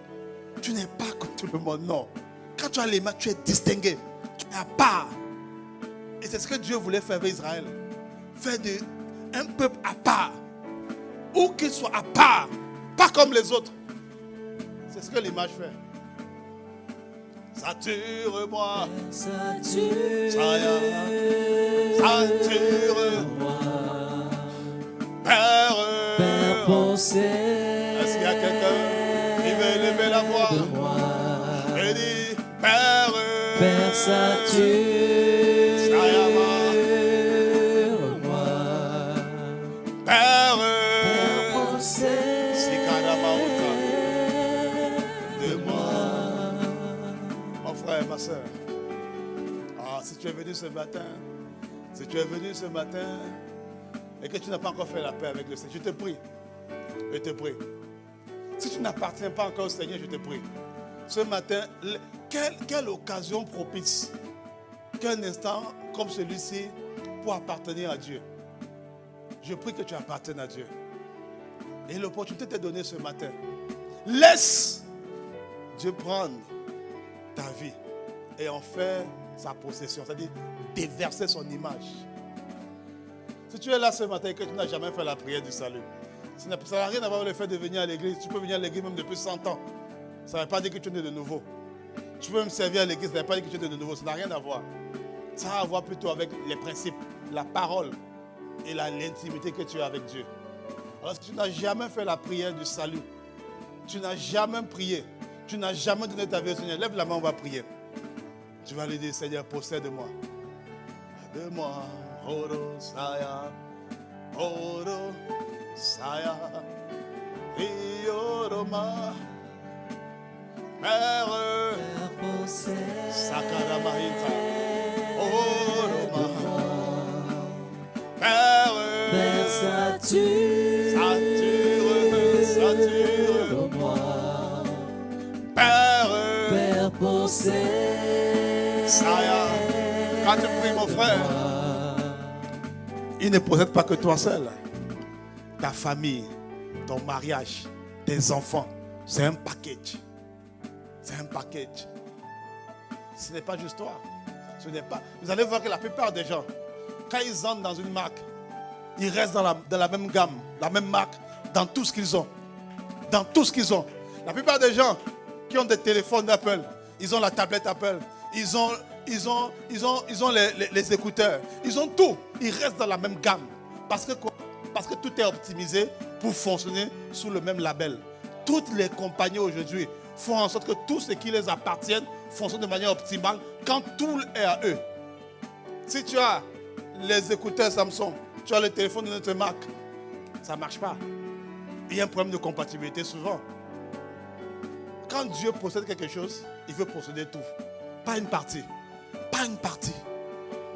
Tu n'es pas comme tout le monde, non. Quand tu as l'image, tu es distingué. Tu es à part. Et c'est ce que Dieu voulait faire avec Israël. Faire un peuple à part. Ou qu'il soit à part. Pas comme les autres. C'est ce que l'image fait. Sature-moi. Sature-moi. Père possède. Est-ce qu'il y a quelqu'un qui veut lever la voix? Et dit Père sature. ma soeur. Ah, si tu es venu ce matin, et que tu n'as pas encore fait la paix avec le Seigneur, je te prie. Je te prie. Si tu n'appartiens pas encore au Seigneur, je te prie. Ce matin, quelle occasion propice qu'un instant comme celui-ci pour appartenir à Dieu. Je prie que tu appartiennes à Dieu. Et l'opportunité t'est donnée ce matin. Laisse Dieu prendre ta vie et en faire sa possession, c'est-à-dire déverser son image. Si tu es là ce matin et que tu n'as jamais fait la prière du salut, ça n'a rien à voir avec le fait de venir à l'église. Tu peux venir à l'église même depuis 100 ans. Ça ne veut pas dire que tu es né de nouveau. Tu peux même servir à l'église, ça ne veut pas dire que tu es né de nouveau. Ça n'a rien à voir. Ça a à voir plutôt avec les principes, la parole et l'intimité que tu as avec Dieu. Alors si tu n'as jamais fait la prière du salut, tu n'as jamais prié, tu n'as jamais donné ta vie au Seigneur, lève la main, on va prier. Tu vas lui dire, Seigneur, possède-moi. De moi, Oro Saya, Oro Saya, Ioroma, Père, Sakaramahinta, Oroma, Père, sature-moi, Père, possède, Saya. Quand tu pries, mon frère, il ne possède pas que toi seul. Ta famille, ton mariage, tes enfants, c'est un package. C'est un package. Ce n'est pas juste toi. Ce n'est pas. Vous allez voir que la plupart des gens, quand ils entrent dans une marque, ils restent dans la même gamme, la même marque, dans tout ce qu'ils ont. Dans tout ce qu'ils ont. La plupart des gens qui ont des téléphones d'Apple, ils ont la tablette Apple, ils ont les écouteurs, ils ont tout. Ils restent dans la même gamme. Parce que tout est optimisé pour fonctionner sous le même label. Toutes les compagnies aujourd'hui font en sorte que tout ce qui les appartient fonctionne de manière optimale quand tout est à eux. Si tu as les écouteurs Samsung, tu as le téléphone de notre marque, ça ne marche pas. Il y a un problème de compatibilité souvent. Quand Dieu possède quelque chose, il veut posséder tout. Pas une partie. Pas une partie.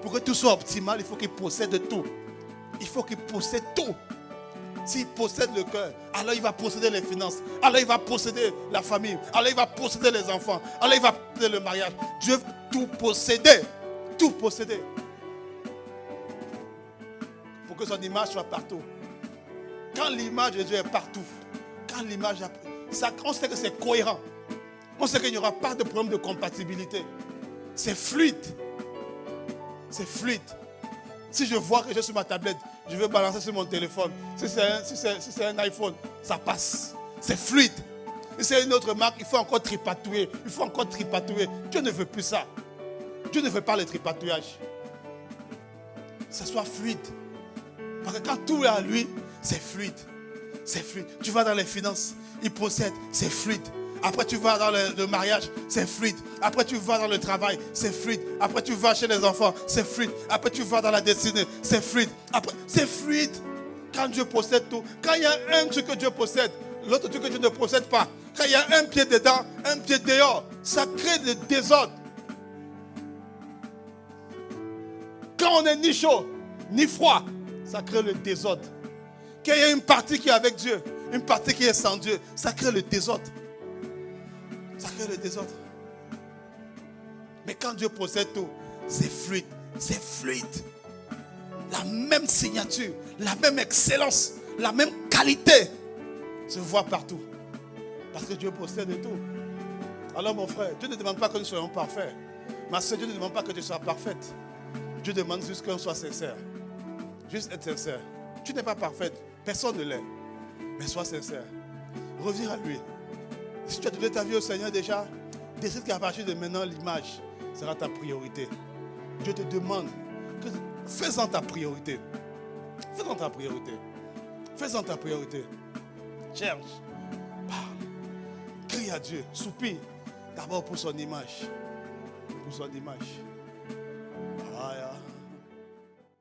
Pour que tout soit optimal, il faut qu'il possède tout. Il faut qu'il possède tout. S'il possède le cœur, alors il va posséder les finances. Alors il va posséder la famille. Alors il va posséder les enfants. Alors il va posséder le mariage. Dieu veut tout posséder. Tout posséder. Pour que son image soit partout. Quand l'image de Dieu est partout, quand l'image, on sait que c'est cohérent. On sait qu'il n'y aura pas de problème de compatibilité. C'est fluide. C'est fluide. Si je vois que j'ai sur ma tablette, je veux balancer sur mon téléphone. Si c'est un iPhone, ça passe. C'est fluide. Si c'est une autre marque, il faut encore tripatouiller. Il faut encore tripatouiller. Dieu ne veut plus ça. Dieu ne veut pas le tripatouillage. Que ça soit fluide. Parce que quand tout est à lui, c'est fluide. C'est fluide. Tu vas dans les finances, il possède, c'est fluide. Après tu vas dans le mariage, c'est fluide. Après tu vas dans le travail, c'est fluide. Après tu vas chez les enfants, c'est fluide. Après tu vas dans la destinée, c'est fluide. Après, c'est fluide. Quand Dieu possède tout, quand il y a un truc que Dieu possède, l'autre truc que Dieu ne possède pas, quand il y a un pied dedans, un pied dehors, ça crée le désordre. Quand on n'est ni chaud, ni froid, ça crée le désordre. Quand il y a une partie qui est avec Dieu, une partie qui est sans Dieu, ça crée le désordre. Ça crée le désordre. Mais quand Dieu possède tout, c'est fluide. C'est fluide. La même signature, la même excellence, la même qualité se voit partout. Parce que Dieu possède tout. Alors mon frère, Dieu ne demande pas que nous soyons parfaits. Ma soeur, Dieu ne demande pas que tu sois parfaite. Dieu demande juste qu'on soit sincère. Juste être sincère. Tu n'es pas parfaite. Personne ne l'est. Mais sois sincère. Reviens à lui. Si tu as donné ta vie au Seigneur déjà, décide qu'à partir de maintenant, l'image sera ta priorité. Dieu te demande, fais-en ta priorité. Fais-en ta priorité. Fais-en ta priorité. Cherche. Parle. Crie à Dieu. Soupire. D'abord pour son image. Pour son image.